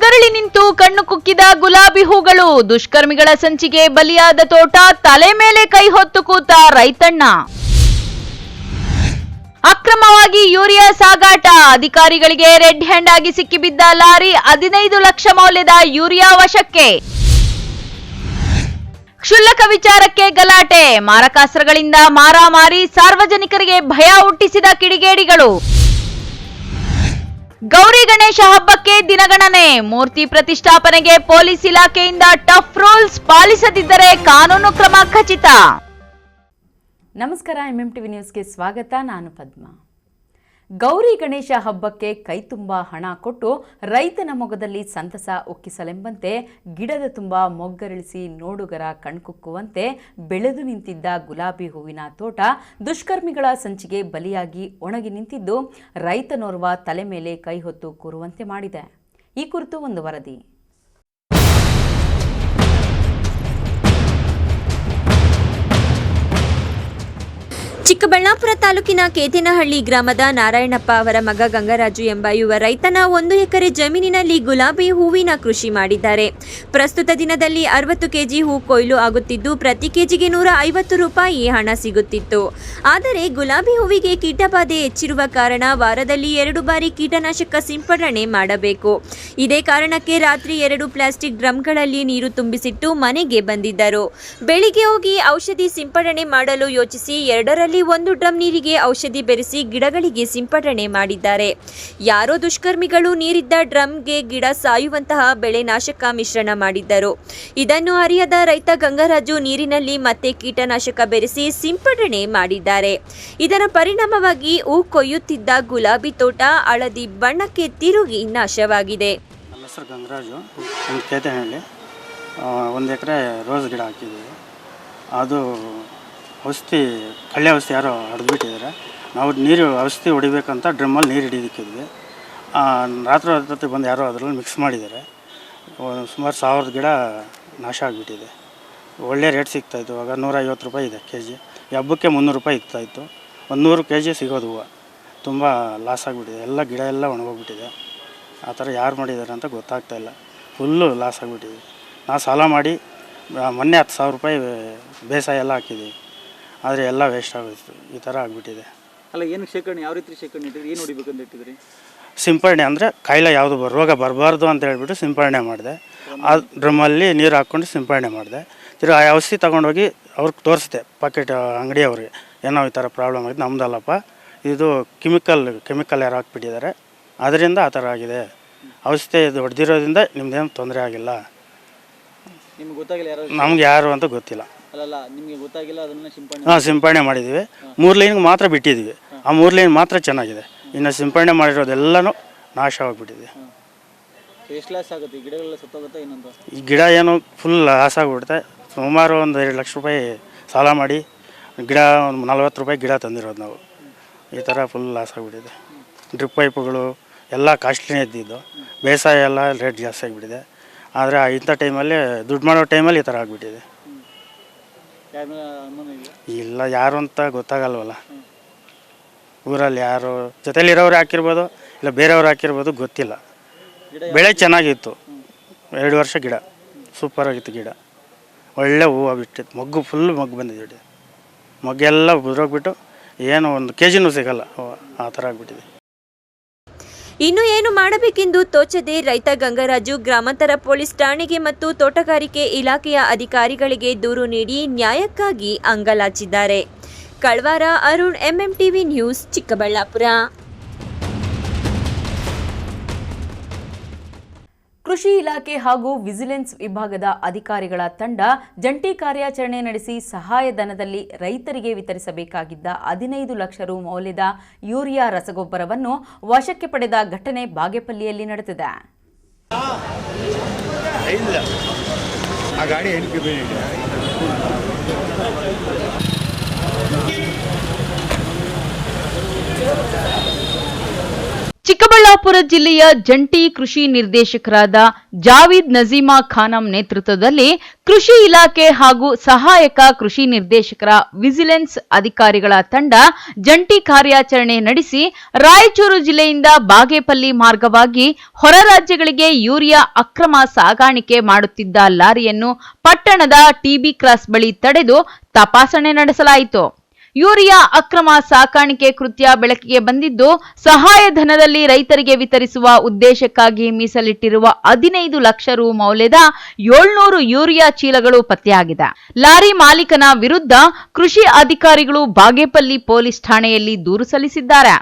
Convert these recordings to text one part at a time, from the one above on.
ಮೊಗ್ಗರಳಿ ನಿಂತು ಕಣ್ಣು ಕುಕ್ಕಿದ ಗುಲಾಬಿ ಹೂಗಳು, ದುಷ್ಕರ್ಮಿಗಳ ಸಂಚಿಗೆ ಬಲಿಯಾದ ತೋಟ, ತಲೆ ಮೇಲೆ ಕೈ ಹೊತ್ತು ಕೂತ ರೈತಣ್ಣ. ಅಕ್ರಮವಾಗಿ ಯೂರಿಯಾ ಸಾಗಾಟ, ಅಧಿಕಾರಿಗಳಿಗೆ ರೆಡ್ ಹ್ಯಾಂಡ್ ಆಗಿ ಸಿಕ್ಕಿಬಿದ್ದ ಲಾರಿ, 15 ಲಕ್ಷ ಮೌಲ್ಯದ ಯೂರಿಯಾ ವಶಕ್ಕೆ. ಕ್ಷುಲ್ಲಕ ವಿಚಾರಕ್ಕೆ ಗಲಾಟೆ, ಮಾರಕಾಸ್ತ್ರಗಳಿಂದ ಮಾರಾಮಾರಿ, ಸಾರ್ವಜನಿಕರಿಗೆ ಭಯ ಹುಟ್ಟಿಸಿದ ಕಿಡಿಗೇಡಿಗಳು. ಗೌರಿ ಗಣೇಶ ಹಬ್ಬಕ್ಕೆ ದಿನಗಣನೆ, ಮೂರ್ತಿ ಪ್ರತಿಷ್ಠಾಪನೆಗೆ ಪೊಲೀಸ್ ಇಲಾಖೆಯಿಂದ ಟಫ್ ರೂಲ್ಸ್, ಪಾಲಿಸದಿದ್ದರೆ ಕಾನೂನು ಕ್ರಮ ಖಚಿತ. ನಮಸ್ಕಾರ, ಎಂಎಂಟಿವಿ ನ್ಯೂಸ್ಗೆ ಸ್ವಾಗತ. ನಾನು ಪದ್ಮಾ. ಗೌರಿ ಗಣೇಶ ಹಬ್ಬಕ್ಕೆ ಕೈತುಂಬ ಹಣ ಕೊಟ್ಟು ರೈತನ ಮೊಗದಲ್ಲಿ ಸಂತಸ ಉಕ್ಕಿಸಲೆಂಬಂತೆ ಗಿಡದ ತುಂಬ ಮೊಗ್ಗರಳಿಸಿ ನೋಡುಗರ ಕಣ್ಕುಕ್ಕುವಂತೆ ಬೆಳೆದು ನಿಂತಿದ್ದ ಗುಲಾಬಿ ಹೂವಿನ ತೋಟ ದುಷ್ಕರ್ಮಿಗಳ ಸಂಚಿಗೆ ಬಲಿಯಾಗಿ ಒಣಗಿ ನಿಂತಿದ್ದು ರೈತನೋರ್ವ ತಲೆ ಮೇಲೆ ಕೈ ಹೊತ್ತು ಕೂರುವಂತೆ ಮಾಡಿದೆ. ಈ ಕುರಿತು ಒಂದು ವರದಿ. ಚಿಕ್ಕಬಳ್ಳಾಪುರ ತಾಲೂಕಿನ ಕೇತೇನಹಳ್ಳಿ ಗ್ರಾಮದ ನಾರಾಯಣಪ್ಪ ಅವರ ಮಗ ಗಂಗರಾಜು ಎಂಬ ಯುವ ರೈತನ 1 ಎಕರೆ ಜಮೀನಿನಲ್ಲಿ ಗುಲಾಬಿ ಹೂವಿನ ಕೃಷಿ ಮಾಡಿದ್ದಾರೆ. ಪ್ರಸ್ತುತ ದಿನದಲ್ಲಿ 60 ಕೆಜಿ ಹೂ ಕೊಯ್ಲು ಆಗುತ್ತಿದ್ದು ಪ್ರತಿ ಕೆಜಿಗೆ 150 ರೂಪಾಯಿ ಹಣ ಸಿಗುತ್ತಿತ್ತು. ಆದರೆ ಗುಲಾಬಿ ಹೂವಿಗೆ ಕೀಟಬಾಧೆ ಹೆಚ್ಚಿರುವ ಕಾರಣ ವಾರದಲ್ಲಿ 2 ಬಾರಿ ಕೀಟನಾಶಕ ಸಿಂಪಡಣೆ ಮಾಡಬೇಕು. ಇದೇ ಕಾರಣಕ್ಕೆ ರಾತ್ರಿ 2 ಪ್ಲಾಸ್ಟಿಕ್ ಡ್ರಮ್ಗಳಲ್ಲಿ ನೀರು ತುಂಬಿಸಿಟ್ಟು ಮನೆಗೆ ಬಂದಿದ್ದರು. ಬೆಳಿಗ್ಗೆ ಹೋಗಿ ಔಷಧಿ ಸಿಂಪಡಣೆ ಮಾಡಲು ಯೋಚಿಸಿ 2ರಲ್ಲಿ 1 ಡ್ರಮ್ ನೀರಿಗೆ ಔಷಧಿ ಬೆರೆಸಿ ಗಿಡಗಳಿಗೆ ಸಿಂಪಡಣೆ ಮಾಡಿದ್ದಾರೆ. ಯಾರೋ ದುಷ್ಕರ್ಮಿಗಳು ನೀರಿದ್ದ ಡ್ರಮ್ಗೆ ಗಿಡ ಸಾಯುವಂತಹ ಬೆಳೆನಾಶಕ ಮಿಶ್ರಣ ಮಾಡಿದ್ದರು. ಇದನ್ನು ಅರಿಯದ ರೈತ ಗಂಗರಾಜು ನೀರಿನಲ್ಲಿ ಮತ್ತೆ ಕೀಟನಾಶಕ ಬೆರೆಸಿ ಸಿಂಪಡಣೆ ಮಾಡಿದ್ದಾರೆ. ಇದರ ಪರಿಣಾಮವಾಗಿ ಹೂ ಕೊಯ್ಯುತ್ತಿದ್ದ ಗುಲಾಬಿ ತೋಟ ಹಳದಿ ಬಣ್ಣಕ್ಕೆ ತಿರುಗಿ ನಾಶವಾಗಿದೆ. ನನ್ನ ಹೆಸರು ಗಂಗರಾಜು, ಕೇತೇನಹಳ್ಳಿ. 1 ಎಕರೆ ರೋಸ್ ಗಿಡ ಹಾಕಿದ್ದೀವಿ. ಅದು ಔಷಧಿ ಕಳ್ಳೆ ಔಷಧಿ ಯಾರೋ ಹೊಡೆದ್ಬಿಟ್ಟಿದ್ದಾರೆ. ನಾವು ನೀರು ಔಷಧಿ ಹೊಡಿಬೇಕಂತ ಡ್ರಮ್ಮಲ್ಲಿ ನೀರು ಹಿಡಿದಿಕ್ಕಿದ್ವಿ. ರಾತ್ರಿ ಬಂದು ಯಾರೋ ಅದರಲ್ಲಿ ಮಿಕ್ಸ್ ಮಾಡಿದ್ದಾರೆ. ಸುಮಾರು 1000 ಗಿಡ ನಾಶ ಆಗಿಬಿಟ್ಟಿದೆ. ಒಳ್ಳೆ ರೇಟ್ ಸಿಗ್ತಾಯಿತ್ತು. ಆಗ 150 ರೂಪಾಯಿ ಇದೆ ಕೆಜಿ. ಈ ಹಬ್ಬಕ್ಕೆ 300 ರೂಪಾಯಿ ಇರ್ತಾಯಿತ್ತು. 100 ಕೆಜಿ ಸಿಗೋದು ಹೂವು. ತುಂಬ ಲಾಸ್ ಆಗಿಬಿಟ್ಟಿದೆ. ಎಲ್ಲ ಗಿಡ ಎಲ್ಲ ಒಣಗೋಗ್ಬಿಟ್ಟಿದೆ. ಆ ಥರ ಯಾರು ಮಾಡಿದ್ದಾರೆ ಅಂತ ಗೊತ್ತಾಗ್ತಾಯಿಲ್ಲ. ಫುಲ್ಲು ಲಾಸ್ ಆಗಿಬಿಟ್ಟಿದೆ. ನಾವು ಸಾಲ ಮಾಡಿ ಮೊನ್ನೆ 10,000 ರೂಪಾಯಿ ಬೇಸಾಯ ಎಲ್ಲ ಹಾಕಿದ್ದೀವಿ. ಆದರೆ ಎಲ್ಲ ವೇಸ್ಟ್ ಆಗೋಯ್ತು. ಈ ಥರ ಆಗಿಬಿಟ್ಟಿದೆ. ಅಲ್ಲ, ಏನು ಶೇಖರಣೆ, ಯಾವ ರೀತಿ ಶೇಖರಣೆ ಇಟ್ಟಿದ್ರಿ, ಏನು ಹೊಡಿಬೇಕಂತ ಇಟ್ಟಿದ್ರಿ? ಸಿಂಪಡಣೆ ಅಂದರೆ ಕಾಯಿಲೆ ಯಾವುದು ರೋಗ ಬರಬಾರ್ದು ಅಂತ ಹೇಳ್ಬಿಟ್ಟು ಸಿಂಪಡಣೆ ಮಾಡಿದೆ. ಆ ಡ್ರಮ್ಮಲ್ಲಿ ನೀರು ಹಾಕ್ಕೊಂಡು ಸಿಂಪಡಣೆ ಮಾಡಿದೆ. ತಿರ್ಗಿ ಆ ಔಷಧಿ ತೊಗೊಂಡೋಗಿ ಅವ್ರಿಗೆ ತೋರಿಸಿದೆ, ಪಾಕೆಟ್ ಅಂಗಡಿಯವ್ರಿಗೆ. ಏನೋ ಈ ಥರ ಪ್ರಾಬ್ಲಮ್ ಆಗಿದೆ, ನಮ್ಮದಲ್ಲಪ್ಪ ಇದು ಕೆಮಿಕಲ್ ಯಾರು ಹಾಕ್ಬಿಟ್ಟಿದ್ದಾರೆ, ಅದರಿಂದ ಆ ಥರ ಆಗಿದೆ. ಔಷಧಿ ಇದು ಹೊಡೆದಿರೋದ್ರಿಂದ ನಿಮ್ದೇನು ತೊಂದರೆ ಆಗಿಲ್ಲ. ನಿಮ್ಗೆ ಗೊತ್ತಾಗಿಲ್ಲ ಯಾರು? ನಮ್ಗೆ ಯಾರು ಅಂತ ಗೊತ್ತಿಲ್ಲ. ಅಲ್ಲಲ್ಲ, ನಿಮಗೆ ಗೊತ್ತಾಗಿಲ್ಲ, ಅದನ್ನು ಸಿಂಪಡಣೆ ಮಾಡಿದ್ದೀವಿ. 3 ಲೈನ್ಗೆ ಮಾತ್ರ ಬಿಟ್ಟಿದ್ದೀವಿ. ಆ 3 ಲೈನ್ ಮಾತ್ರ ಚೆನ್ನಾಗಿದೆ. ಇನ್ನು ಸಿಂಪಡಣೆ ಮಾಡಿರೋದೆಲ್ಲನೂ ನಾಶವಾಗಿಬಿಟ್ಟಿದೆ. ಎಷ್ಟು ಲಾಸ್ ಆಗುತ್ತೆ? ಈ ಗಿಡಗಳೆಲ್ಲ ಸತ್ತೋಗುತ್ತೆ ಏನಂತ? ಈ ಗಿಡ ಏನೋ ಫುಲ್ ಲಾಸ್ ಆಗಿಬಿಡುತ್ತೆ. ಸುಮಾರು ಒಂದು 2 ಲಕ್ಷ ರೂಪಾಯಿ ಸಾಲ ಮಾಡಿ ಗಿಡ ಒಂದು 40 ರೂಪಾಯಿ ಗಿಡ ತಂದಿರೋದು ನಾವು. ಈ ಥರ ಫುಲ್ ಲಾಸ್ ಆಗಿಬಿಟ್ಟಿದೆ. ಡ್ರಿಪ್ ಪೈಪುಗಳು ಎಲ್ಲ ಕಾಸ್ಟ್ಲಿನೇ ಇದ್ದಿದ್ದು. ಬೇಸಾಯ ಎಲ್ಲ ರೇಟ್ ಜಾಸ್ತಿ ಆಗಿಬಿಟ್ಟಿದೆ. ಆದರೆ ಇಂಥ ಟೈಮಲ್ಲಿ ದುಡ್ಡು ಮಾಡೋ ಟೈಮಲ್ಲಿ ಈ ಥರ ಆಗಿಬಿಟ್ಟಿದೆ. ಇಲ್ಲ, ಯಾರು ಅಂತ ಗೊತ್ತಾಗಲ್ವಲ್ಲ. ಊರಲ್ಲಿ ಯಾರು ಜೊತೆಲಿರೋರು ಹಾಕಿರ್ಬೋದು, ಇಲ್ಲ ಬೇರೆಯವ್ರು ಹಾಕಿರ್ಬೋದು, ಗೊತ್ತಿಲ್ಲ. ಬೆಳೆ ಚೆನ್ನಾಗಿತ್ತು. 2 ವರ್ಷ ಗಿಡ ಸೂಪರಾಗಿತ್ತು. ಗಿಡ ಒಳ್ಳೆ ಹೂವು ಬಿಟ್ಟಿತ್ತು. ಮೊಗ್ಗು ಫುಲ್ ಮೊಗ್ಗು ಬಂದಿದೆ. ಮೊಗ್ಗೆಲ್ಲ ಉದುರೋಗ್ಬಿಟ್ಟು ಏನು 1 ಕೆಜಿನೂ ಸಿಗಲ್ಲ. ಆ ಥರ ಆಗಿಬಿಟ್ಟಿದೆ. ಇನ್ನು ಏನು ಮಾಡಬೇಕೆಂದು ತೋಚದೆ ರೈತ ಗಂಗರಾಜು ಗ್ರಾಮಾಂತರ ಪೊಲೀಸ್ ಠಾಣೆಗೆ ಮತ್ತು ತೋಟಗಾರಿಕೆ ಇಲಾಖೆಯ ಅಧಿಕಾರಿಗಳಿಗೆ ದೂರು ನೀಡಿ ನ್ಯಾಯಕ್ಕಾಗಿ ಅಂಗಲಾಚಿದ್ದಾರೆ. ಕಳ್ವಾರ ಅರುಣ್, ಎಂಎಂಟಿವಿ ನ್ಯೂಸ್, ಚಿಕ್ಕಬಳ್ಳಾಪುರ. ಕೃಷಿ ಇಲಾಖೆ ಹಾಗೂ ವಿಜಿಲೆನ್ಸ್ ವಿಭಾಗದ ಅಧಿಕಾರಿಗಳ ತಂಡ ಜಂಟಿ ಕಾರ್ಯಾಚರಣೆ ನಡೆಸಿ ಸಹಾಯಧನದಲ್ಲಿ ರೈತರಿಗೆ ವಿತರಿಸಬೇಕಾಗಿದ್ದ 15 ಲಕ್ಷ ರು ಮೌಲ್ಯದ ಯೂರಿಯಾ ರಸಗೊಬ್ಬರವನ್ನು ವಶಕ್ಕೆ ಪಡೆದ ಘಟನೆ ಬಾಗೇಪಲ್ಲಿಯಲ್ಲಿ ನಡೆದಿದೆ. ಚಿಕ್ಕಬಳ್ಳಾಪುರ ಜಿಲ್ಲೆಯ ಜಂಟಿ ಕೃಷಿ ನಿರ್ದೇಶಕರಾದ ಜಾವೀದ್ ನಜೀಮಾ ಖಾನಂ ನೇತೃತ್ವದಲ್ಲಿ ಕೃಷಿ ಇಲಾಖೆ ಹಾಗೂ ಸಹಾಯಕ ಕೃಷಿ ನಿರ್ದೇಶಕರ ವಿಜಿಲೆನ್ಸ್ ಅಧಿಕಾರಿಗಳ ತಂಡ ಜಂಟಿ ಕಾರ್ಯಾಚರಣೆ ನಡೆಸಿ ರಾಯಚೂರು ಜಿಲ್ಲೆಯಿಂದ ಬಾಗೇಪಲ್ಲಿ ಮಾರ್ಗವಾಗಿ ಹೊರ ರಾಜ್ಯಗಳಿಗೆ ಯೂರಿಯಾ ಅಕ್ರಮ ಸಾಗಾಣಿಕೆ ಮಾಡುತ್ತಿದ್ದ ಲಾರಿಯನ್ನು ಪಟ್ಟಣದ ಟಿಬಿ ಕ್ರಾಸ್ ಬಳಿ ತಡೆದು ತಪಾಸಣೆ ನಡೆಸಲಾಯಿತು. ಯೂರಿಯಾ ಅಕ್ರಮ ಸಾಕಾಣಿಕೆ ಕೃತ್ಯ ಬೆಳಕಿಗೆ ಬಂದಿದ್ದು, ಸಹಾಯಧನದಲ್ಲಿ ರೈತರಿಗೆ ವಿತರಿಸುವ ಉದ್ದೇಶಕ್ಕಾಗಿ ಮೀಸಲಿಟ್ಟಿರುವ 15 ಲಕ್ಷ ರು ಮೌಲ್ಯದ 700 ಯೂರಿಯಾ ಚೀಲಗಳು ಪತ್ತೆಯಾಗಿದೆ. ಲಾರಿ ಮಾಲೀಕನ ವಿರುದ್ಧ ಕೃಷಿ ಅಧಿಕಾರಿಗಳು ಬಾಗೇಪಲ್ಲಿ ಪೊಲೀಸ್ ಠಾಣೆಯಲ್ಲಿ ದೂರು ಸಲ್ಲಿಸಿದ್ದಾರೆ.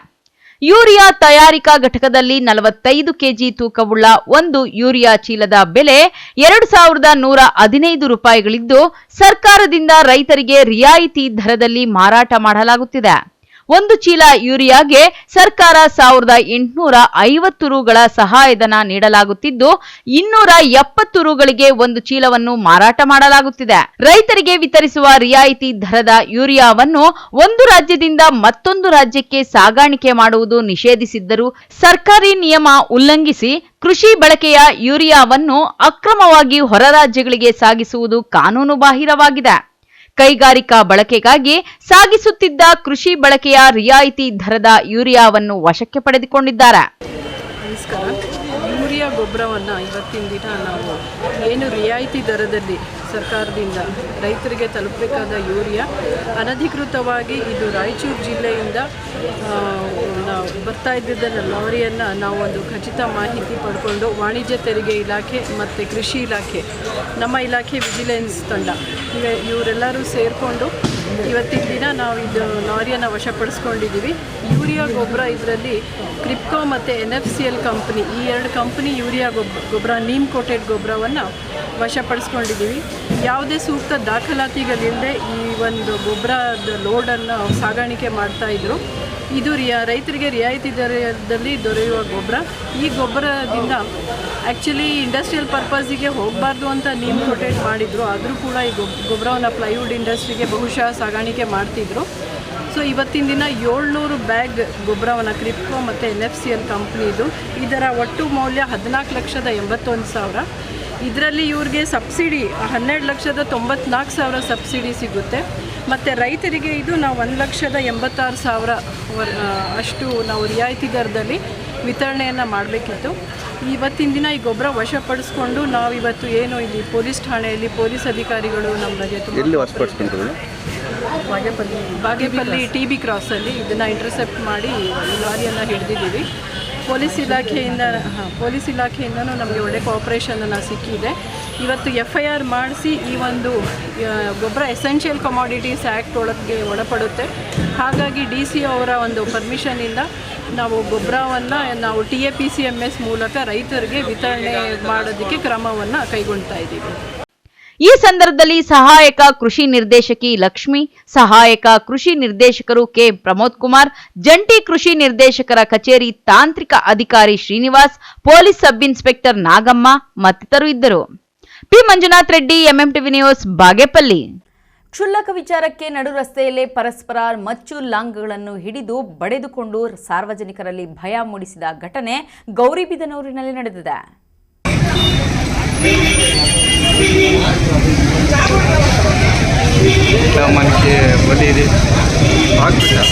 ಯೂರಿಯಾ ತಯಾರಿಕಾ ಘಟಕದಲ್ಲಿ 45 ಕೆಜಿ ತೂಕವುಳ್ಳ ಒಂದು ಯೂರಿಯಾ ಚೀಲದ ಬೆಲೆ 2115 ರೂಪಾಯಿಗಳಿದ್ದು, ಸರ್ಕಾರದಿಂದ ರೈತರಿಗೆ ರಿಯಾಯಿತಿ ದರದಲ್ಲಿ ಮಾರಾಟ ಮಾಡಲಾಗುತ್ತಿದೆ. ಒಂದು ಚೀಲ ಯೂರಿಯಾಗೆ ಸರ್ಕಾರ 1850 ರುಗಳ ಸಹಾಯಧನ ನೀಡಲಾಗುತ್ತಿದ್ದು, 270 ರುಗಳಿಗೆ ಒಂದು ಚೀಲವನ್ನು ಮಾರಾಟ ಮಾಡಲಾಗುತ್ತಿದೆ. ರೈತರಿಗೆ ವಿತರಿಸುವ ರಿಯಾಯಿತಿ ದರದ ಯೂರಿಯಾವನ್ನು ಒಂದು ರಾಜ್ಯದಿಂದ ಮತ್ತೊಂದು ರಾಜ್ಯಕ್ಕೆ ಸಾಗಾಣಿಕೆ ಮಾಡುವುದು ನಿಷೇಧಿಸಿದ್ದರೂ ಸರ್ಕಾರಿ ನಿಯಮ ಉಲ್ಲಂಘಿಸಿ ಕೃಷಿ ಬಳಕೆಯ ಯೂರಿಯಾವನ್ನು ಅಕ್ರಮವಾಗಿ ಹೊರ ರಾಜ್ಯಗಳಿಗೆ ಸಾಗಿಸುವುದು ಕಾನೂನು ಬಾಹಿರವಾಗಿದೆ. ಕೈಗಾರಿಕಾ ಬಳಕೆಗಾಗಿ ಸಾಗಿಸುತ್ತಿದ್ದ ಕೃಷಿ ಬಳಕೆಯ ರಿಯಾಯಿತಿ ದರದ ಯೂರಿಯಾವನ್ನು ವಶಕ್ಕೆ ಪಡೆದುಕೊಂಡಿದ್ದಾರೆ. ನಮಸ್ಕಾರ. ಯೂರಿಯಾ ಗೊಬ್ಬರವನ್ನು ಇವತ್ತಿನ ದಿನ ನಾವು ಏನು ರಿಯಾಯಿತಿ ದರದಲ್ಲಿ ಸರ್ಕಾರದಿಂದ ರೈತರಿಗೆ ತಲುಪಬೇಕಾದ ಯೂರಿಯಾ ಅನಧಿಕೃತವಾಗಿ ಇದು ರಾಯಚೂರು ಜಿಲ್ಲೆಯಿಂದ ಬರ್ತಾ ಇದ್ದಿದ್ದ ಲಾರಿಯನ್ನು ನಾವು ಒಂದು ಖಚಿತ ಮಾಹಿತಿ ಪಡ್ಕೊಂಡು ವಾಣಿಜ್ಯ ತೆರಿಗೆ ಇಲಾಖೆ ಮತ್ತು ಕೃಷಿ ಇಲಾಖೆ, ನಮ್ಮ ಇಲಾಖೆ ವಿಜಿಲೆನ್ಸ್ ತಂಡ ಇವರೆಲ್ಲರೂ ಸೇರಿಕೊಂಡು ಇವತ್ತಿನ ದಿನ ನಾವು ಇದು ಲಾರಿಯನ್ನು ವಶಪಡಿಸ್ಕೊಂಡಿದ್ದೀವಿ. ಯೂರಿಯಾ ಗೊಬ್ಬರ ಇದರಲ್ಲಿ ಕ್ರಿಪ್ಕೋ ಮತ್ತು NFCL ಕಂಪ್ನಿ, ಈ ಎರಡು ಕಂಪ್ನಿ ಯೂರಿಯಾ ಗೊಬ್ಬರ ನೀಮ್ ಕೋಟೆಡ್ ಗೊಬ್ಬರವನ್ನು ವಶಪಡಿಸ್ಕೊಂಡಿದ್ದೀವಿ. ಯಾವುದೇ ಸೂಕ್ತ ದಾಖಲಾತಿಗಳಿಲ್ಲದೆ ಈ ಒಂದು ಗೊಬ್ಬರದ ಲೋಡನ್ನು ಸಾಗಾಣಿಕೆ ಮಾಡ್ತಾಯಿದ್ರು. ಇದು ರೈತರಿಗೆ ರಿಯಾಯಿತಿ ದರದಲ್ಲಿ ದೊರೆಯುವ ಗೊಬ್ಬರ. ಈ ಗೊಬ್ಬರದಿಂದ ಆ್ಯಕ್ಚುಲಿ ಇಂಡಸ್ಟ್ರಿಯಲ್ ಪರ್ಪಸ್ಸಿಗೆ ಹೋಗಬಾರ್ದು ಅಂತ ನೀಮ್ ಕೋಟೆಡ್ ಮಾಡಿದರು. ಆದರೂ ಕೂಡ ಈ ಗೊಬ್ಬರವನ್ನು ಪ್ಲೈವುಡ್ ಇಂಡಸ್ಟ್ರಿಗೆ ಬಹುಶಃ ಸಾಗಾಣಿಕೆ ಮಾಡ್ತಿದ್ರು. ಸೊ ಇವತ್ತಿನ ದಿನ 700 ಬ್ಯಾಗ್ ಗೊಬ್ಬರವನ್ನು ಕ್ರಿಪ್ಕೋ ಮತ್ತು NFCL ಕಂಪ್ನಿದು, ಇದರ ಒಟ್ಟು ಮೌಲ್ಯ 14,81,000. ಇದರಲ್ಲಿ ಇವ್ರಿಗೆ ಸಬ್ಸಿಡಿ 12,94,000 ಸಬ್ಸಿಡಿ ಸಿಗುತ್ತೆ. ಮತ್ತು ರೈತರಿಗೆ ಇದು ನಾವು 1,86,000 ಅಷ್ಟು ನಾವು ರಿಯಾಯಿತಿ ದರದಲ್ಲಿ ವಿತರಣೆಯನ್ನು ಮಾಡಬೇಕಿತ್ತು. ಇವತ್ತಿನ ದಿನ ಈ ಗೊಬ್ಬರ ವಶಪಡಿಸ್ಕೊಂಡು ನಾವು ಇವತ್ತು ಏನು ಇಲ್ಲಿ ಪೊಲೀಸ್ ಠಾಣೆಯಲ್ಲಿ ಪೊಲೀಸ್ ಅಧಿಕಾರಿಗಳು ನಮಗೆ ಬಾಗೇಪಲ್ಲಿ TB ಕ್ರಾಸಲ್ಲಿ ಇದನ್ನು ಇಂಟರ್ಸೆಪ್ಟ್ ಮಾಡಿ ಈ ಲಾರಿಯನ್ನು ಹಿಡಿದಿದ್ದೀವಿ. ಪೊಲೀಸ್ ಇಲಾಖೆಯಿಂದನೂ ನಮಗೆ ಒಳ್ಳೆ ಕೋಆಪ್ರೇಷನನ್ನು ಸಿಕ್ಕಿದೆ. ಇವತ್ತು FIR ಮಾಡಿಸಿ ಈ ಒಂದು ಗೊಬ್ಬರ ಎಸೆನ್ಷಿಯಲ್ ಕಮಾಡಿಟೀಸ್ ಆ್ಯಕ್ಟ್ ಒಳಪಡುತ್ತೆ. ಹಾಗಾಗಿ DC ಅವರ ಒಂದು ಪರ್ಮಿಷನಿಂದ ನಾವು ಗೊಬ್ಬರವನ್ನು ನಾವು TAPCMS ಮೂಲಕ ರೈತರಿಗೆ ವಿತರಣೆ ಮಾಡೋದಕ್ಕೆ ಕ್ರಮವನ್ನು ಕೈಗೊಳ್ತಾ ಇದ್ದೀವಿ. ಈ ಸಂದರ್ಭದಲ್ಲಿ ಸಹಾಯಕ ಕೃಷಿ ನಿರ್ದೇಶಕಿ ಲಕ್ಷ್ಮಿ, ಸಹಾಯಕ ಕೃಷಿ ನಿರ್ದೇಶಕರು ಕೆ ಪ್ರಮೋದ್ ಕುಮಾರ್, ಜಂಟಿ ಕೃಷಿ ನಿರ್ದೇಶಕರ ಕಚೇರಿ ತಾಂತ್ರಿಕ ಅಧಿಕಾರಿ Srinivas, police sub inspector Nagamma ಮತ್ತಿತರರು ಇದ್ದರು. P Manjunath Reddy, MMTV news, Bagepalli. ಕ್ಷುಲ್ಲಕ ವಿಚಾರಕ್ಕೆ ನಡು ರಸ್ತೆಯಲ್ಲೇ ಪರಸ್ಪರ ಮಚ್ಚು ಲಾಂಗ್ಗಳನ್ನು ಹಿಡಿದು ಬಡಿದುಕೊಂಡು ಸಾರ್ವಜನಿಕರಲ್ಲಿ ಭಯ ಮೂಡಿಸಿದ ಘಟನೆ ಗೌರಿಬಿದನೂರಿನಲ್ಲಿ ನಡೆದಿದೆ. మనకి మళ్ళీ ఇది ఆగుతుందా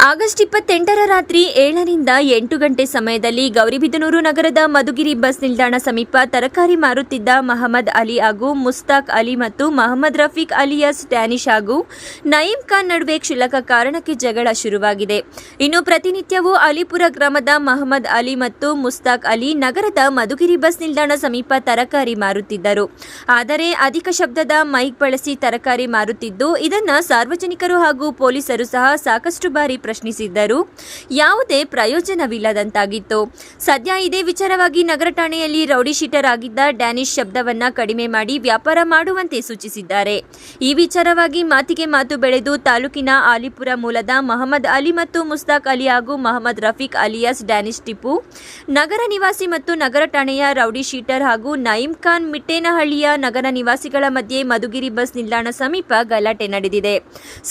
ಆಗಸ್ಟ್ 28ರ ರಾತ್ರಿ 7ರಿಂದ 8 ಗಂಟೆ ಸಮಯದಲ್ಲಿ ಗೌರಿಬಿದನೂರು ನಗರದ ಮಧುಗಿರಿ ಬಸ್ ನಿಲ್ದಾಣ ಸಮೀಪ ತರಕಾರಿ ಮಾರುತ್ತಿದ್ದ ಮಹಮ್ಮದ್ ಅಲಿ ಹಾಗೂ ಮುಸ್ತಾಕ್ ಅಲಿ ಮತ್ತು ಮಹಮ್ಮದ್ ರಫೀಕ್ ಅಲಿಯಾಸ್ ಡ್ಯಾನಿಶ್ ಹಾಗೂ ನಯೀಂ ಖಾನ್ ನಡುವೆ ಕ್ಷುಲ್ಲಕ ಕಾರಣಕ್ಕೆ ಜಗಳ ಶುರುವಾಗಿದೆ. ಇನ್ನು ಪ್ರತಿನಿತ್ಯವೂ ಅಲಿಪುರ ಗ್ರಾಮದ ಮಹಮ್ಮದ್ ಅಲಿ ಮತ್ತು ಮುಸ್ತಾಕ್ ಅಲಿ ನಗರದ ಮಧುಗಿರಿ ಬಸ್ ನಿಲ್ದಾಣ ಸಮೀಪ ತರಕಾರಿ ಮಾರುತ್ತಿದ್ದರು. ಆದರೆ ಅಧಿಕ ಶಬ್ದದ ಮೈಕ್ ಬಳಸಿ ತರಕಾರಿ ಮಾರುತ್ತಿದ್ದು, ಇದನ್ನು ಸಾರ್ವಜನಿಕರು ಹಾಗೂ ಪೊಲೀಸರು ಸಹ ಸಾಕಷ್ಟು ಬಾರಿ ಪ್ರಶ್ನಿಸಿದ್ದಾರೆ. ಪ್ರಶ್ನಿಸಿದ್ದರೂ ಯಾವುದೇ ಪ್ರಯೋಜನವಿಲ್ಲದಂತಾಗಿತ್ತು. ಸದ್ಯ ಇದೇ ವಿಚಾರವಾಗಿ ನಗರ ಠಾಣೆಯಲ್ಲಿ ರೌಡಿ ಶೀಟರ್ ಆಗಿದ್ದ ಡ್ಯಾನಿಶ್ ಶಬ್ದವನ್ನ ಕಡಿಮೆ ಮಾಡಿ ವ್ಯಾಪಾರ ಮಾಡುವಂತೆ ಸೂಚಿಸಿದ್ದಾರೆ. ಈ ವಿಚಾರವಾಗಿ ಮಾತಿಗೆ ಮಾತು ಬೆಳೆದು ತಾಲೂಕಿನ ಆಲಿಪುರ ಮೂಲದ ಮಹಮ್ಮದ್ ಅಲಿ ಮತ್ತು ಮುಸ್ತಾಕ್ ಅಲಿ ಹಾಗೂ ಮಹಮ್ಮದ್ ರಫೀಕ್ ಅಲಿಯಾಸ್ ಡ್ಯಾನಿಶ್ ಟಿಪ್ಪು, ನಗರ ನಿವಾಸಿ ಮತ್ತು ನಗರ ಠಾಣೆಯ ರೌಡಿ ಶೀಟರ್ ಹಾಗೂ ನঈಂ ಖಾನ್ ಮಿಟ್ಟೇನಹಳ್ಳಿಯ ನಗರ ನಿವಾಸಿಗಳ ಮಧ್ಯೆ ಮಧುಗಿರಿ ಬಸ್ ನಿಲ್ದಾಣ ಸಮೀಪ ಗಲಾಟೆ ನಡೆದಿದೆ.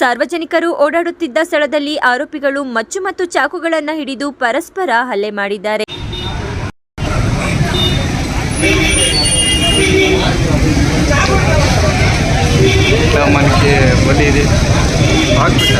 ಸಾರ್ವಜನಿಕರು ಓಡಾಡುತ್ತಿದ್ದ ಸ್ಥಳದಲ್ಲಿ ಆರೋಪಿಗಳು ಮಚ್ಚು ಮತ್ತು ಚಾಕುಗಳನ್ನು ಹಿಡಿದು ಪರಸ್ಪರ ಹಲ್ಲೆ ಮಾಡಿದ್ದಾರೆ. ಮನೆಗೆ ಒಲಿಯಿದೆ ಆಗ್ಬಿಟ್ಟ.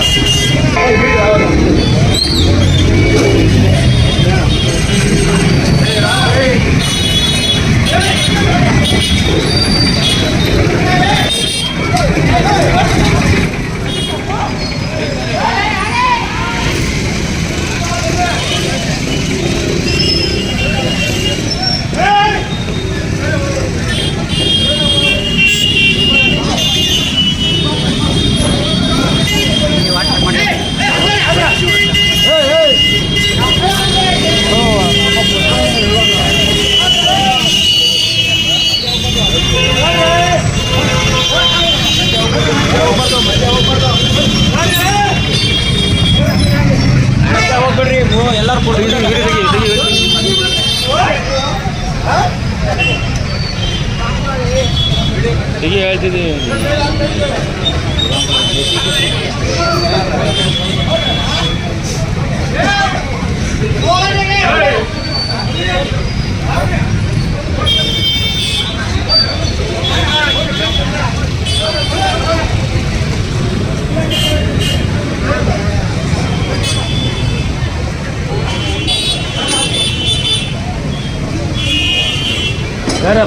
ಹೀಗೆ ಹೇಳ್ತಿದ್ದೀವಿ.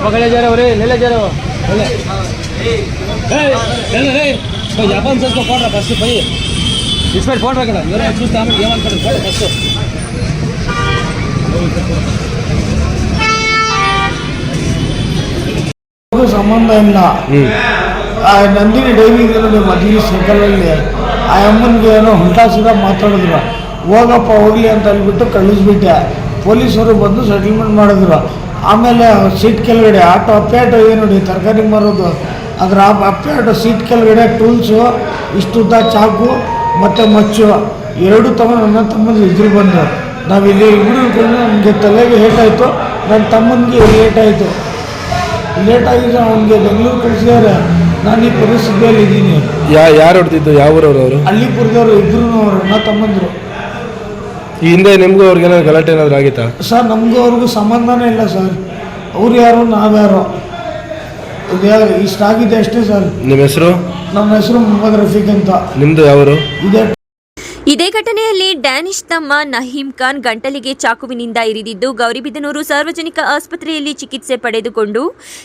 पकड़े जा रहे हो रे, ले ले जा रहे हो, ले ले जापान से इसको फोन रखा भाई, इस पर फोन रखना मेरा चूस्ता हम ये मान कर फोन फर्स्ट ಸಂಬಂಧ ಇಲ್ಲ. ಆ ನಂದಿನಿ ಡೈರಿಗೆ ಮದುವೆ ಸೈಕಲಲ್ಲಿ ಆ ಅಮ್ಮನಿಗೆ ಏನೋ ಹುಲ್ಟಾಸಿದ ಮಾತಾಡಿದ್ರು. ಹೋಗಪ್ಪ ಹೋಗ್ಲಿ ಅಂತ ಹೇಳ್ಬಿಟ್ಟು ಕಳಿಸ್ಬಿಟ್ಟೆ. ಪೊಲೀಸರು ಬಂದು ಸೆಟಲ್ಮೆಂಟ್ ಮಾಡಿದ್ರು. ಆಮೇಲೆ ಸೀಟ್ ಕೆಳಗಡೆ ಆಟೋ ಅಪ್ಪೇಟೋ ಇದೆ ನೋಡಿ ತರಕಾರಿ ಮಾರೋದು, ಅದರ ಅಪ್ಪೇಟೋ ಸೀಟ್ ಕೆಳಗಡೆ ಟೂಲ್ಸು, ಇಷ್ಟುದ್ದ ಚಾಕು ಮತ್ತು ಮಚ್ಚು ಎರಡೂ ತಗೊಂಡು ನನ್ನ ತಮ್ಮನಿಗೆ ಇದ್ರು ಬಂದು ನಾವು ಇಲ್ಲಿ ಹುಡುಗರು ನಮಗೆ ತಲೆಗೆ ಏಟಾಯಿತು, ನನ್ನ ತಮ್ಮನಿಗೆ ಏಟಾಯಿತು. ಲೇಟಾಗಿದ್ದು ಅವನಿಗೆ ಬೆಂಗಳೂರು ಕಳಿಸಿದ್ದಾರೆ. ನಾನು ಈ ಪರಿಸ್ಥಿತಿಯಲ್ಲಿ ಇದ್ದೀನಿ. ಯಾರು ಹೊಡ್ತಿದ್ದು? ಯಾವ ಊರವರು ಅವರು? ಹಳ್ಳಿಪುರದವರು ಇಬ್ಬರು ಅವರು ನನ್ನ ತಮ್ಮಂದರು. ಈ ಹಿಂದೆ ನಿಮಗೂ ಅವ್ರಿಗೇನಾದ್ರು ಗಲಾಟೆ ಏನಾದ್ರು ಆಗಿತ್ತಾ? ಸರ್ ನಮಗೂ ಅವ್ರಿಗೂ ಸಂಬಂಧನೇ ಇಲ್ಲ ಸರ್. ಅವ್ರು ಯಾರು ನಾವ್ಯಾರು ಇಷ್ಟಾಗಿದೆ ಅಷ್ಟೇ ಸರ್. ನಿಮ್ಮ ಹೆಸರು? ನಮ್ಮ ಹೆಸರು ಮೊಹಮ್ಮದ್ ರಫೀಕ್ ಅಂತ. ನಿಮ್ಮದು ಯಾವರು? ಇದೇ ಘಟನೆಯಲ್ಲಿ ಡ್ಯಾನಿಶ್ ತಮ್ಮ ನಹೀಂ ಖಾನ್ ಗಂಟಲಿಗೆ ಚಾಕುವಿನಿಂದ ಇರಿದಿದ್ದು ಗೌರಿಬಿದನೂರು ಸಾರ್ವಜನಿಕ ಆಸ್ಪತ್ರೆಯಲ್ಲಿ ಚಿಕಿತ್ಸೆ ಪಡೆದುಕೊಂಡು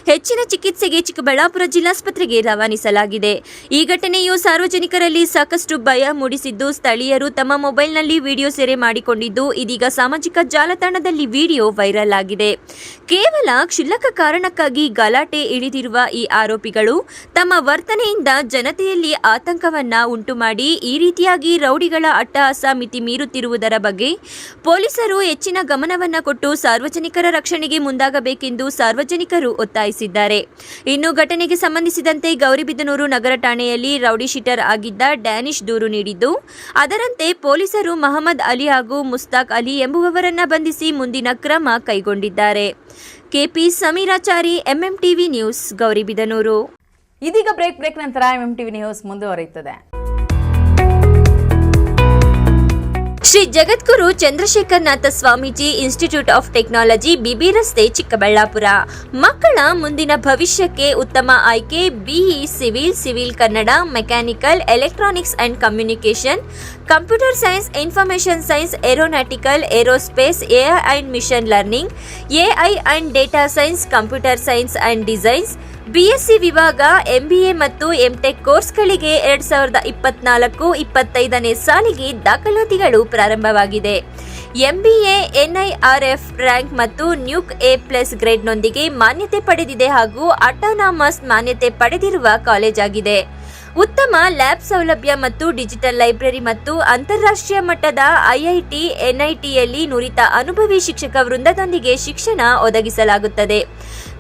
ಹೆಚ್ಚಿನ ಚಿಕಿತ್ಸೆಗೆ ಚಿಕ್ಕಬಳ್ಳಾಪುರ ಜಿಲ್ಲಾಸ್ಪತ್ರೆಗೆ ರವಾನಿಸಲಾಗಿದೆ. ಈ ಘಟನೆಯು ಸಾರ್ವಜನಿಕರಲ್ಲಿ ಸಾಕಷ್ಟು ಭಯ ಮೂಡಿಸಿದ್ದು ಸ್ಥಳೀಯರು ತಮ್ಮ ಮೊಬೈಲ್ನಲ್ಲಿ ವಿಡಿಯೋ ಸೆರೆ ಮಾಡಿಕೊಂಡಿದ್ದು ಇದೀಗ ಸಾಮಾಜಿಕ ಜಾಲತಾಣದಲ್ಲಿ ವಿಡಿಯೋ ವೈರಲ್ ಆಗಿದೆ. ಕೇವಲ ಕ್ಷುಲ್ಲಕ ಕಾರಣಕ್ಕಾಗಿ ಗಲಾಟೆ ಇಳಿದಿರುವ ಈ ಆರೋಪಿಗಳು ತಮ್ಮ ವರ್ತನೆಯಿಂದ ಜನತೆಯಲ್ಲಿ ಆತಂಕವನ್ನ ಉಂಟುಮಾಡಿ ಈ ರೀತಿಯಾಗಿ ರೌಡಿಗಳ ಅಟ್ಟಹಾಸ ಮಿತಿ ಮೀರುತ್ತಿರುವುದರ ಬಗ್ಗೆ ಪೊಲೀಸರು ಹೆಚ್ಚಿನ ಗಮನವನ್ನು ಕೊಟ್ಟು ಸಾರ್ವಜನಿಕರ ರಕ್ಷಣೆಗೆ ಮುಂದಾಗಬೇಕೆಂದು ಸಾರ್ವಜನಿಕರು ಒತ್ತಾಯಿಸಿದ್ದಾರೆ. ಇನ್ನು ಘಟನೆಗೆ ಸಂಬಂಧಿಸಿದಂತೆ ಗೌರಿಬಿದನೂರು ನಗರ ಠಾಣೆಯಲ್ಲಿ ರೌಡಿ ಶೀಟರ್ ಆಗಿದ್ದ ಡ್ಯಾನಿಶ್ ದೂರು ನೀಡಿದ್ದು ಅದರಂತೆ ಪೊಲೀಸರು ಮಹಮ್ಮದ್ ಅಲಿ ಹಾಗೂ ಮುಸ್ತಾಕ್ ಅಲಿ ಎಂಬುವವರನ್ನ ಬಂಧಿಸಿ ಮುಂದಿನ ಕ್ರಮ ಕೈಗೊಂಡಿದ್ದಾರೆ. KP Sameerachari, MMTV news, Gauribidanur. ಇದೀಗ ಬ್ರೇಕ್ ನಂತರ ಎಂಎಂಟಿವಿ ನ್ಯೂಸ್ ಮುಂದುವರಿಯುತ್ತದೆ. Shri Jagadguru Chandrashekharanatha Swamiji institute of technology, BB ರಸ್ತೆ, ಚಿಕ್ಕಬಳ್ಳಾಪುರ. ಮಕ್ಕಳ ಮುಂದಿನ ಭವಿಷ್ಯಕ್ಕೆ ಉತ್ತಮ ಆಯ್ಕೆ BE civil Kannada, mechanical, electronics and communication, computer science, information science, aeronautical, aerospace, AI and machine learning, AI and data science, computer science and designs, BSc ವಿಭಾಗ, MBA ಮತ್ತು MTech ಕೋರ್ಸ್ಗಳಿಗೆ 2024-25ನೇ ಸಾಲಿಗೆ ದಾಖಲಾತಿಗಳು ಪ್ರಾರಂಭವಾಗಿದೆ. ಎಂಬಿಎ ಎನ್ಐಆರ್ಎಫ್ ರ್ಯಾಂಕ್ ಮತ್ತು ನ್ಯೂಕ್ A+ ಗ್ರೇಡ್ನೊಂದಿಗೆ ಮಾನ್ಯತೆ ಪಡೆದಿದೆ ಹಾಗೂ ಅಟಾನಮಸ್ ಮಾನ್ಯತೆ ಪಡೆದಿರುವ ಕಾಲೇಜ್ ಆಗಿದೆ. ಉತ್ತಮ ಲ್ಯಾಬ್ ಸೌಲಭ್ಯ ಮತ್ತು ಡಿಜಿಟಲ್ ಲೈಬ್ರರಿ ಮತ್ತು ಅಂತಾರಾಷ್ಟ್ರೀಯ ಮಟ್ಟದ ಐಐಟಿ ಎನ್ಐಟಿಯಲ್ಲಿ ನುರಿತ ಅನುಭವಿ ಶಿಕ್ಷಕ ವೃಂದದೊಂದಿಗೆ ಶಿಕ್ಷಣ ಒದಗಿಸಲಾಗುತ್ತದೆ.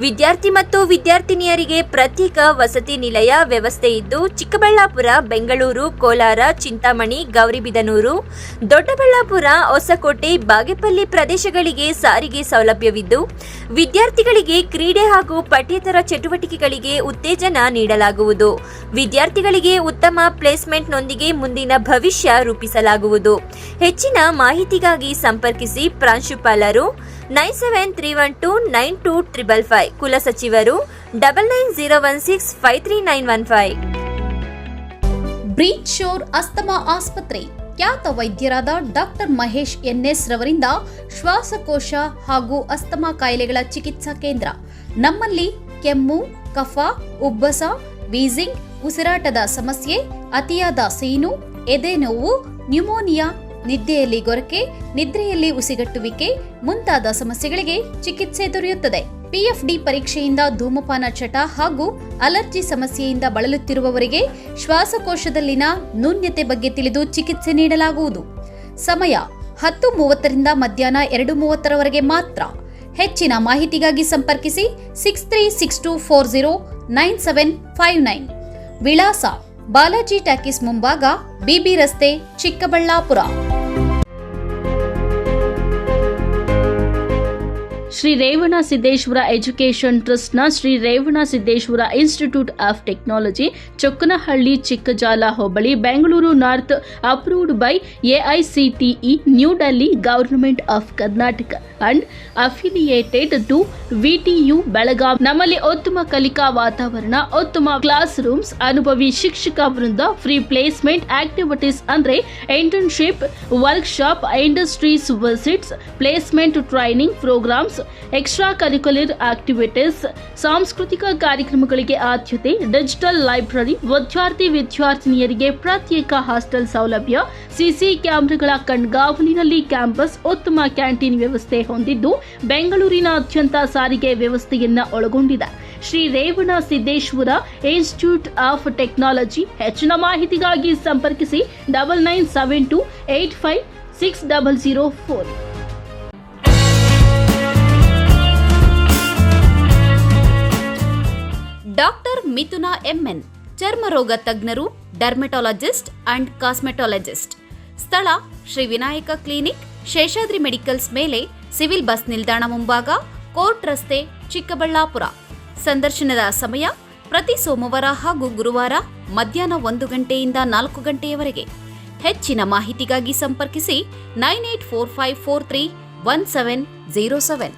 ವಿದ್ಯಾರ್ಥಿ ಮತ್ತು ವಿದ್ಯಾರ್ಥಿನಿಯರಿಗೆ ಪ್ರತ್ಯೇಕ ವಸತಿ ನಿಲಯ ವ್ಯವಸ್ಥೆ ಇದ್ದು ಚಿಕ್ಕಬಳ್ಳಾಪುರ, ಬೆಂಗಳೂರು, ಕೋಲಾರ, ಚಿಂತಾಮಣಿ, ಗೌರಿಬಿದನೂರು, ದೊಡ್ಡಬಳ್ಳಾಪುರ, ಹೊಸಕೋಟೆ, ಬಾಗೇಪಲ್ಲಿ ಪ್ರದೇಶಗಳಿಗೆ ಸಾರಿಗೆ ಸೌಲಭ್ಯವಿದ್ದು ವಿದ್ಯಾರ್ಥಿಗಳಿಗೆ ಕ್ರೀಡೆ ಹಾಗೂ ಪಠ್ಯೇತರ ಚಟುವಟಿಕೆಗಳಿಗೆ ಉತ್ತೇಜನ ನೀಡಲಾಗುವುದು. ವಿದ್ಯಾರ್ಥಿಗಳಿಗೆ ಉತ್ತಮ ಪ್ಲೇಸ್ಮೆಂಟ್ನೊಂದಿಗೆ ಮುಂದಿನ ಭವಿಷ್ಯ ರೂಪಿಸಲಾಗುವುದು. ಹೆಚ್ಚಿನ ಮಾಹಿತಿಗಾಗಿ ಸಂಪರ್ಕಿಸಿ. ಪ್ರಾಂಶುಪಾಲರು 9731292555, ಕುಲಸಚಿವರು 9901653915. ಬ್ರೀಚ್ ಶೋರ್ ಅಸ್ತಮಾ ಆಸ್ಪತ್ರೆ ಖ್ಯಾತ ವೈದ್ಯರಾದ ಡಾಕ್ಟರ್ ಮಹೇಶ್ ಎನ್ಎಸ್ ರವರಿಂದ ಶ್ವಾಸಕೋಶ ಹಾಗೂ ಅಸ್ತಮಾ ಕಾಯಿಲೆಗಳ ಚಿಕಿತ್ಸಾ ಕೇಂದ್ರ. ನಮ್ಮಲ್ಲಿ ಕೆಮ್ಮು, ಕಫ, ಉಬ್ಬಸ, ವೀಸಿಂಗ್, ಉಸಿರಾಟದ ಸಮಸ್ಯೆ, ಅತಿಯಾದ ಸೀನು, ಎದೆ ನೋವು, ನ್ಯೂಮೋನಿಯಾ, ನಿದ್ದೆಯಲ್ಲಿ ಗೊರಕೆ, ನಿದ್ರೆಯಲ್ಲಿ ಉಸಿಗಟ್ಟುವಿಕೆ ಮುಂತಾದ ಸಮಸ್ಯೆಗಳಿಗೆ ಚಿಕಿತ್ಸೆ ದೊರೆಯುತ್ತದೆ. ಪಿಎಫ್ಡಿ ಪರೀಕ್ಷೆಯಿಂದ ಧೂಮಪಾನ ಚಟ ಹಾಗೂ ಅಲರ್ಜಿ ಸಮಸ್ಯೆಯಿಂದ ಬಳಲುತ್ತಿರುವವರಿಗೆ ಶ್ವಾಸಕೋಶದಲ್ಲಿನ ನ್ಯೂನ್ಯತೆ ಬಗ್ಗೆ ತಿಳಿದು ಚಿಕಿತ್ಸೆ ನೀಡಲಾಗುವುದು. ಸಮಯ 10:30ರಿಂದ ಮಧ್ಯಾಹ್ನ 2:30ರವರೆಗೆ ಮಾತ್ರ. ಹೆಚ್ಚಿನ ಮಾಹಿತಿಗಾಗಿ ಸಂಪರ್ಕಿಸಿ 6362409759. ವಿಳಾಸ ಬಾಲಾಜಿ ಟಾಕೀಸ್ ಮುಂಭಾಗ, ಬಿಬಿ ರಸ್ತೆ, ಚಿಕ್ಕಬಳ್ಳಾಪುರ. ಶ್ರೀ ರೇವಣ ಸಿದ್ದೇಶ್ವರ ಎಜುಕೇಷನ್ ಟ್ರಸ್ಟ್ನ Shri Revana Siddeshwara institute of technology, Chokkanahalli, Chikkajala ಹೋಬಳಿ, Bengaluru north, approved by AICTE, new Delhi, government of Karnataka and affiliated to VTU, Belagavi. ನಮ್ಮಲ್ಲಿ ಉತ್ತಮ ಕಲಿಕಾ ವಾತಾವರಣ, ಉತ್ತಮ ಕ್ಲಾಸ್ ರೂಮ್ಸ್, ಅನುಭವಿ ಶಿಕ್ಷಕ ವೃಂದ, ಫ್ರೀ ಪ್ಲೇಸ್ಮೆಂಟ್ ಆಕ್ಟಿವಿಟೀಸ್ ಅಂದ್ರೆ internship, workshop, industries visits, placement training programs, extra curricular activities, ಸಾಂಸ್ಕೃತಿಕ ಕಾರ್ಯಕ್ರಮಗಳಿಗೆ ಆದ್ಯತೆ, ಡಿಜಿಟಲ್ ಲೈಬ್ರರಿ, ವಿದ್ಯಾರ್ಥಿನಿಯರಿಗೆ ಪ್ರತ್ಯೇಕ ಹಾಸ್ಟೆಲ್ ಸೌಲಭ್ಯ, ಸಿಸಿ ಕ್ಯಾಮೆರಾಗಳ ಕಣ್ಗಾವಲಿನಲ್ಲಿ ಕ್ಯಾಂಪಸ್, ಉತ್ತಮ ಕ್ಯಾಂಟೀನ್ ವ್ಯವಸ್ಥೆ ಹೊಂದಿದ್ದು ಬೆಂಗಳೂರಿನಾದ್ಯಂತ ಸಾರಿಗೆ ವ್ಯವಸ್ಥೆಯನ್ನ ಒಳಗೊಂಡಿದೆ. Shri Revana Siddeshwara institute of technology. ಹೆಚ್ಚಿನ ಮಾಹಿತಿಗಾಗಿ ಸಂಪರ್ಕಿಸಿ 9972856004. ಡಾಕ್ಟರ್ ಮಿಥುನಾ ಎಂಎನ್, ಚರ್ಮರೋಗ ತಜ್ಞರು, ಡರ್ಮೆಟಾಲಜಿಸ್ಟ್ ಅಂಡ್ ಕಾಸ್ಮೆಟಾಲಜಿಸ್ಟ್. ಸ್ಥಳ ಶ್ರೀ ವಿನಾಯಕ ಕ್ಲಿನಿಕ್, ಶೇಷಾದ್ರಿ ಮೆಡಿಕಲ್ಸ್ ಮೇಲೆ, ಸಿವಿಲ್ ಬಸ್ ನಿಲ್ದಾಣ ಮುಂಭಾಗ, ಕೋರ್ಟ್ ರಸ್ತೆ, ಚಿಕ್ಕಬಳ್ಳಾಪುರ. ಸಂದರ್ಶನದ ಸಮಯ ಪ್ರತಿ ಸೋಮವಾರ ಹಾಗೂ ಗುರುವಾರ ಮಧ್ಯಾಹ್ನ 1 ಗಂಟೆಯಿಂದ 4 ಗಂಟೆಯವರೆಗೆ. ಹೆಚ್ಚಿನ ಮಾಹಿತಿಗಾಗಿ ಸಂಪರ್ಕಿಸಿ 9845431707.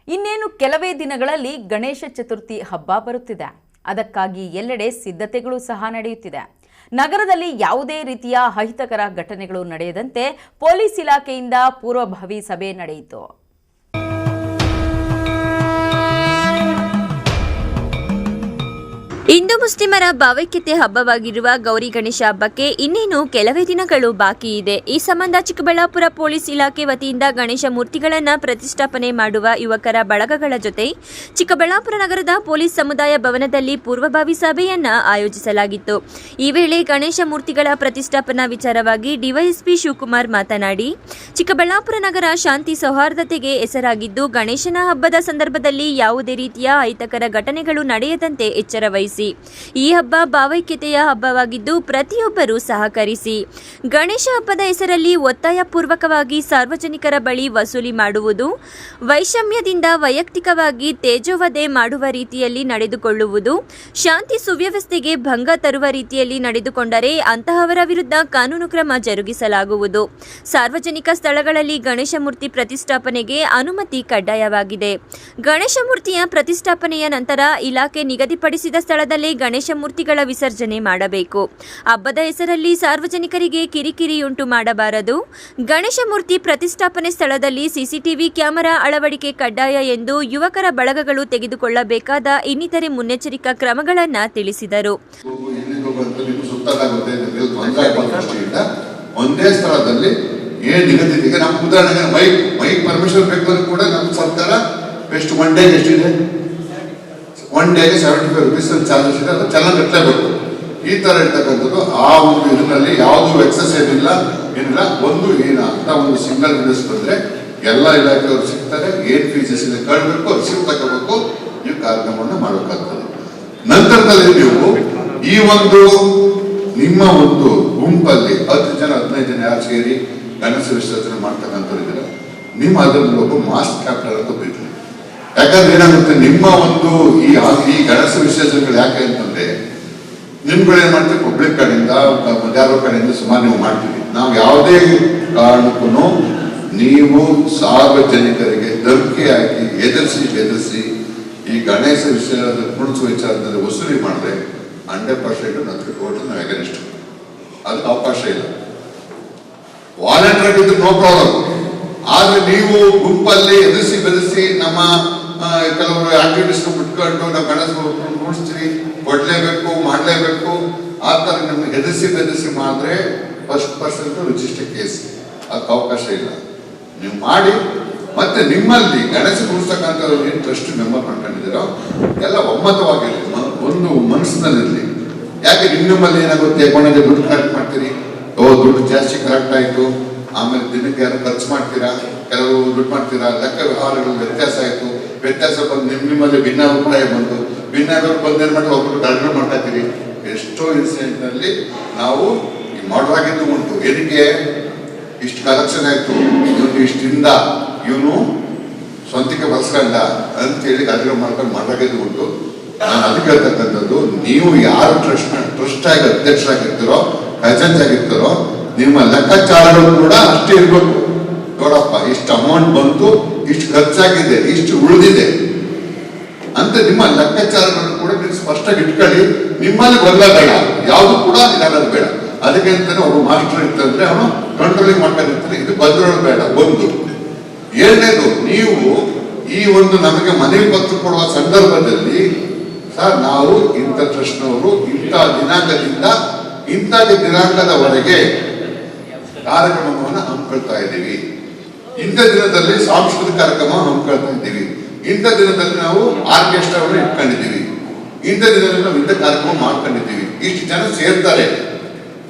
ಇನ್ನೇನು ಕೆಲವೇ ದಿನಗಳಲ್ಲಿ ಗಣೇಶ ಚತುರ್ಥಿ ಹಬ್ಬ ಬರುತ್ತಿದೆ. ಅದಕ್ಕಾಗಿ ಎಲ್ಲೆಡೆ ಸಿದ್ಧತೆಗಳು ಸಹ ನಡೆಯುತ್ತಿದೆ. ನಗರದಲ್ಲಿ ಯಾವುದೇ ರೀತಿಯ ಅಹಿತಕರ ಘಟನೆಗಳು ನಡೆಯದಂತೆ ಪೊಲೀಸ್ ಇಲಾಖೆಯಿಂದ ಪೂರ್ವಭಾವಿ ಸಭೆ ನಡೆಯಿತು. ಹಿಂದೂ ಮುಸ್ಲಿಮರ ಭಾವೈಕ್ಯತೆ ಹಬ್ಬವಾಗಿರುವ ಗೌರಿ ಗಣೇಶ ಹಬ್ಬಕ್ಕೆ ಇನ್ನೇನು ಕೆಲವೇ ದಿನಗಳು ಬಾಕಿ ಇದೆ. ಈ ಸಂಬಂಧ ಚಿಕ್ಕಬಳ್ಳಾಪುರ ಪೊಲೀಸ್ ಇಲಾಖೆ ವತಿಯಿಂದ ಗಣೇಶ ಮೂರ್ತಿಗಳನ್ನು ಪ್ರತಿಷ್ಠಾಪನೆ ಮಾಡುವ ಯುವಕರ ಬಳಗಗಳ ಜೊತೆ ಚಿಕ್ಕಬಳ್ಳಾಪುರ ನಗರದ ಪೊಲೀಸ್ ಸಮುದಾಯ ಭವನದಲ್ಲಿ ಪೂರ್ವಭಾವಿ ಸಭೆಯನ್ನ ಆಯೋಜಿಸಲಾಗಿತ್ತು. ಈ ವೇಳೆ ಗಣೇಶ ಮೂರ್ತಿಗಳ ಪ್ರತಿಷ್ಠಾಪನಾ ವಿಚಾರವಾಗಿ ಡಿವೈಎಸ್ಪಿ ಶಿವಕುಮಾರ್ ಮಾತನಾಡಿ, ಚಿಕ್ಕಬಳ್ಳಾಪುರ ನಗರ ಶಾಂತಿ ಸೌಹಾರ್ದತೆಗೆ ಹೆಸರಾಗಿದ್ದು ಗಣೇಶನ ಹಬ್ಬದ ಸಂದರ್ಭದಲ್ಲಿ ಯಾವುದೇ ರೀತಿಯ ಅಹಿತಕರ ಘಟನೆಗಳು ನಡೆಯದಂತೆ ಎಚ್ಚರ ವಹಿಸಿ ಈ ಹಬ್ಬ ಭಾವೈಕ್ಯತೆಯ ಹಬ್ಬವಾಗಿದ್ದು ಪ್ರತಿಯೊಬ್ಬರೂ ಸಹಕರಿಸಿ. ಗಣೇಶ ಹಬ್ಬದ ಹೆಸರಲ್ಲಿ ಒತ್ತಾಯ ಪೂರ್ವಕವಾಗಿ ಸಾರ್ವಜನಿಕರ ಬಳಿ ವಸೂಲಿ ಮಾಡುವುದು, ವೈಷಮ್ಯದಿಂದ ವೈಯಕ್ತಿಕವಾಗಿ ತೇಜೋವಧೆ ಮಾಡುವ ರೀತಿಯಲ್ಲಿ ನಡೆದುಕೊಳ್ಳುವುದು, ಶಾಂತಿ ಸುವ್ಯವಸ್ಥೆಗೆ ಭಂಗ ತರುವ ರೀತಿಯಲ್ಲಿ ನಡೆದುಕೊಂಡರೆ ಅಂತಹವರ ವಿರುದ್ಧ ಕಾನೂನು ಕ್ರಮ ಜರುಗಿಸಲಾಗುವುದು. ಸಾರ್ವಜನಿಕ ಸ್ಥಳಗಳಲ್ಲಿ ಗಣೇಶ ಮೂರ್ತಿ ಪ್ರತಿಷ್ಠಾಪನೆಗೆ ಅನುಮತಿ ಕಡ್ಡಾಯವಾಗಿದೆ. ಗಣೇಶ ಮೂರ್ತಿಯ ಪ್ರತಿಷ್ಠಾಪನೆಯ ನಂತರ ಇಲಾಖೆ ನಿಗದಿಪಡಿಸಿದ ಸ್ಥಳದಲ್ಲಿ ಗಣೇಶ ಮೂರ್ತಿಗಳ ವಿಸರ್ಜನೆ ಮಾಡಬೇಕು. ಹಬ್ಬದ ಹೆಸರಲ್ಲಿ ಸಾರ್ವಜನಿಕರಿಗೆ ಕಿರಿಕಿರಿಯುಂಟು ಮಾಡಬಾರದು. ಗಣೇಶ ಮೂರ್ತಿ ಪ್ರತಿಷ್ಠಾಪನೆ ಸ್ಥಳದಲ್ಲಿ ಸಿಸಿಟಿವಿ ಕ್ಯಾಮೆರಾ ಅಳವಡಿಕೆ ಕಡ್ಡಾಯ ಎಂದು ಯುವಕರ ಬಳಗಗಳು ತೆಗೆದುಕೊಳ್ಳಬೇಕಾದ ಇನ್ನಿತರೆ ಮುನ್ನೆಚ್ಚರಿಕಾ ಕ್ರಮಗಳನ್ನು ತಿಳಿಸಿದರು. ಸುತ್ತಲಾಗುತ್ತೆ ತೊಂದರೆ ಆಗುವ ದೃಷ್ಟಿಯಿಂದ ಒಂದೇ ಸ್ಥಳದಲ್ಲಿ ಏನ್ ನಿಗದಿದೆ. ಈಗ ನಮ್ಮ ಉದಾಹರಣೆಗೆ ಮೈಕ್ ಪರ್ಮಿಷನ್ ಬೇಕಾದ್ರೂ ಕೂಡ ನಮ್ಮ ಸರ್ಕಾರ ಎಷ್ಟು ಒನ್ ಡೇಗೆ ಎಷ್ಟಿದೆ, ಒನ್ ಡೇಗೆ 75 rupees ಚಾರ್ಜಸ್ ಇದೆ, ಅದು ಚಲನ ಕಟ್ಟಲೇಬೇಕು. ಈ ತರ ಇರ್ತಕ್ಕಂಥದ್ದು ಆ ಒಂದು ಇದರಲ್ಲಿ ಯಾವುದು ಎಕ್ಸಸ್ ಏನಿಲ್ಲ. ಒಂದು ಅಂತ ಒಂದು ಸಿಂಗಲ್ ವಿಂಡೋಸ್ ಬಂದ್ರೆ ಎಲ್ಲ ಇಲಾಖೆಯವರು ಸಿಗ್ತಾರೆ. ಏನ್ ಫೀಸಸ್ ಇದೆ ಕಳ್ಬೇಕು, ರಿಸೀವ್ ತಗೋಬೇಕು, ನೀವು ಕಾರ್ಯಕ್ರಮವನ್ನು ಮಾಡಬೇಕಾಗ್ತದೆ. ನಂತರದಲ್ಲಿ ನೀವು ಈ ಒಂದು ನಿಮ್ಮ ಒಂದು ಗುಂಪಲ್ಲಿ 10 ಜನ 15 ಜನ ಯಾರು ಸೇರಿ ಗಣೇಶ ವಿಸರ್ಜನೆ ಮಾಡ್ತಕ್ಕಂಥವ್ರಿದ್ರೆ ನಿಮ್ಮ ಅದರಲ್ಲಿ ಒಬ್ಬ ಮಾಸ್ಟರ್ ಕ್ಯಾಪ್ಟನ್ ಅಂತ ಬಿಡ್ರಿ. ಯಾಕಂದ್ರೆ ಏನಾಗುತ್ತೆ, ನಿಮ್ಮ ಒಂದು ಈ ಗಣೇಶ ವಿಸರ್ಜನೆಗಳು ಯಾಕೆ ಅಂತಂದ್ರೆ ನಿಮ್ಗಳೇನ್ ಮಾಡ್ತೀವಿ, ಪಬ್ಲಿಕ್ ಕಡೆಯಿಂದ ಯಾರೋ ಕಡೆಯಿಂದ ಸುಮಾರು ನೀವು ಮಾಡ್ತೀವಿ. ನಾವು ಯಾವುದೇ ಕಾರಣಕ್ಕೂ ನೀವು ಸಾರ್ವಜನಿಕರಿಗೆ ಧಮಕಿ ಹಾಕಿ ಬೆದರಿಸಿ ಈ ಗಣೇಶ ವಿಸರ್ಜನೆ ಕುಣಿಸುವ ವಿಚಾರದಲ್ಲಿ ವಸೂಲಿ ಮಾಡಿದ್ರೆ 100% ಅದಕ್ಕೆ ಟೋಟಲ್ ನಾವು ಎಗನಿಸ್ಟ್. ಅದಕ್ಕೆ ಅವಕಾಶ ಇಲ್ಲ. ವಾಲಂಟಿಯರ್ ಆಗಿದ್ರೆ ನೋ ಪ್ರಾಬ್ಲಮ್. ಆದ್ರೆ ನೀವು ಗುಂಪಲ್ಲಿ ಬೆದರಿಸಿ ನಮ್ಮ ಕೆಲವರು ಆಕ್ಟಿವಿಟೀಸ್ ಬಿಟ್ಕೊಂಡು ನಾವು ಗಣೇಶ ಕುಣಿಸ್ತೀವಿ, ಮಾಡಲೇಬೇಕು ಆ ತರ ನಿಮ್ಗೆ ಬೆದರಿಸಿ ಮಾಡಿದ್ರೆ 1% ರಿಜಿಸ್ಟರ್ ಕೇಸ್. ಅದಕ್ಕೆ ಅವಕಾಶ ಇಲ್ಲ. ನೀವು ಮಾಡಿ ಮತ್ತೆ ನಿಮ್ಮಲ್ಲಿ ಗಣೇಶ ಕುಣಿಸ್ತಕ್ಕಂಥ ಏನು ಟ್ರಸ್ಟ್ ಮೆಂಬರ್ ಮಾಡ್ಕೊಂಡಿದ್ದೀರೋ ಎಲ್ಲ ಒಮ್ಮತವಾಗಿರಲಿ, ಒಂದು ಮನಸ್ಸಿನಲ್ಲಿರಲಿ. ಯಾಕೆ ನಿಮ್ಮಲ್ಲಿ ಏನಾಗುತ್ತೆ, ಕೊನೆಗೆ ದುಡ್ಡು ಕಲೆಕ್ಟ್ ಮಾಡ್ತೀರಿ, ದುಡ್ಡು ಜಾಸ್ತಿ ಕಲೆಕ್ಟ್ ಆಯ್ತು, ಆಮೇಲೆ ದಿನಕ್ಕೆ ಯಾರು ಖರ್ಚು ಮಾಡ್ತೀರಾ, ಕೆಲವು ದುಡ್ಡು ಮಾಡ್ತೀರಾ, ಲೆಕ್ಕ ವ್ಯವಹಾರಗಳು ವ್ಯತ್ಯಾಸ ಆಯ್ತು, ವ್ಯತ್ಯಾಸ ಬಂದು ನಿಮ್ಮಲ್ಲಿ ಭಿನ್ನಾಭಿಪ್ರಾಯ ಬಂದು ಏನ್ ಮಾಡಿ ಒಬ್ಬರು ಗಣನೆ ಮಾಡ್ತಾಯಿದ್ದೀರಿ. ಎಷ್ಟೋ ಇನ್ಸಿಡೆಂಟ್ ನಲ್ಲಿ ನಾವು ಈ ಮಾಡರ್ ಆಗಿದ್ದು ಉಂಟು. ಏನಕ್ಕೆ ಇಷ್ಟು ಕಲೆಕ್ಷನ್ ಆಯ್ತು, ಇಷ್ಟಿಂದ ಇವನು ಸ್ವಂತಕ್ಕೆ ಬಳಸ್ಕೊಂಡ ಅಂತೇಳಿ ಕಾರ್ಯಕ್ರಮ ಮಾಡ್ಕೊಂಡು ಮಾಡಲಾಗಿದ್ದು ಉಂಟು. ನಾನು ಅದಕ್ಕೆ ಹೇಳ್ತಕ್ಕಂಥದ್ದು, ನೀವು ಯಾರು ಟ್ರಸ್ಟ್ ಆಗಿ ಅಧ್ಯಕ್ಷರಾಗಿರ್ತೀರೋ, ಖಜಾಂಚ್ ಆಗಿರ್ತಾರೋ, ನಿಮ್ಮ ಲೆಕ್ಕಾಚಾರಗಳು ಕೂಡ ಅಷ್ಟೇ ಇರ್ಬೇಕು. ನೋಡಪ್ಪ, ಇಷ್ಟು ಅಮೌಂಟ್ ಬಂತು, ಇಷ್ಟು ಖರ್ಚಾಗಿದೆ, ಇಷ್ಟು ಉಳಿದಿದೆ ಅಂತ ನಿಮ್ಮ ಲೆಕ್ಕಾಚಾರಗಳು ಕೂಡ ನೀವು ಸ್ಪಷ್ಟವಾಗಿ ಇಟ್ಕೊಳ್ಳಿ. ನಿಮ್ಮಲ್ಲಿ ಬದಲ ಬೇಡ, ಯಾವುದು ಕೂಡ ಇದಾಗೋದು ಬೇಡ. ಅದಕ್ಕೆ ಅಂತಾನೆ ಒಬ್ಬ ಮಾಸ್ಟರ್ ಇರ್ತಂದ್ರೆ ಅವನು ಕಂಟ್ರೋಲಿಂಗ್ ಮಾಡ್ಕೊಂಡಿರ್ತಾನೆ. ಇದು ಬದಲಾವಣೆ ಬೇಡ. ಒಂದು. ಎರಡನೇದು, ನೀವು ಈ ಒಂದು ನಮಗೆ ಮನವಿ ಪತ್ರ ಕೊಡುವ ಸಂದರ್ಭದಲ್ಲಿ ಸರ್ ನಾವು ಇಂಥ ಟ್ರಸ್ಟ್ನವರು ಇಂಥ ದಿನಾಂಕದಿಂದ ಇಂಥ ದಿನಾಂಕದವರೆಗೆ ಕಾರ್ಯಕ್ರಮವನ್ನು ಹಮ್ಮಿಕೊಳ್ತಾ ಇದ್ದೀವಿ, ಇಂಥ ದಿನದಲ್ಲಿ ಸಾಂಸ್ಕೃತಿಕ ಕಾರ್ಯಕ್ರಮ ಹಮ್ಮಿಕೊಳ್ತಾ ಇದ್ದೀವಿ, ಇಂಥ ದಿನದಲ್ಲಿ ನಾವು ಆರ್ಕೆಸ್ಟ್ರಾವನ್ನು ಇಟ್ಕೊಂಡಿದ್ದೀವಿ, ಇಂಥ ದಿನದಲ್ಲಿ ನಾವು ಇಂಥ ಕಾರ್ಯಕ್ರಮ ಮಾಡ್ಕೊಂಡಿದ್ದೀವಿ, ಇಷ್ಟು ಜನ ಸೇರ್ತಾರೆ.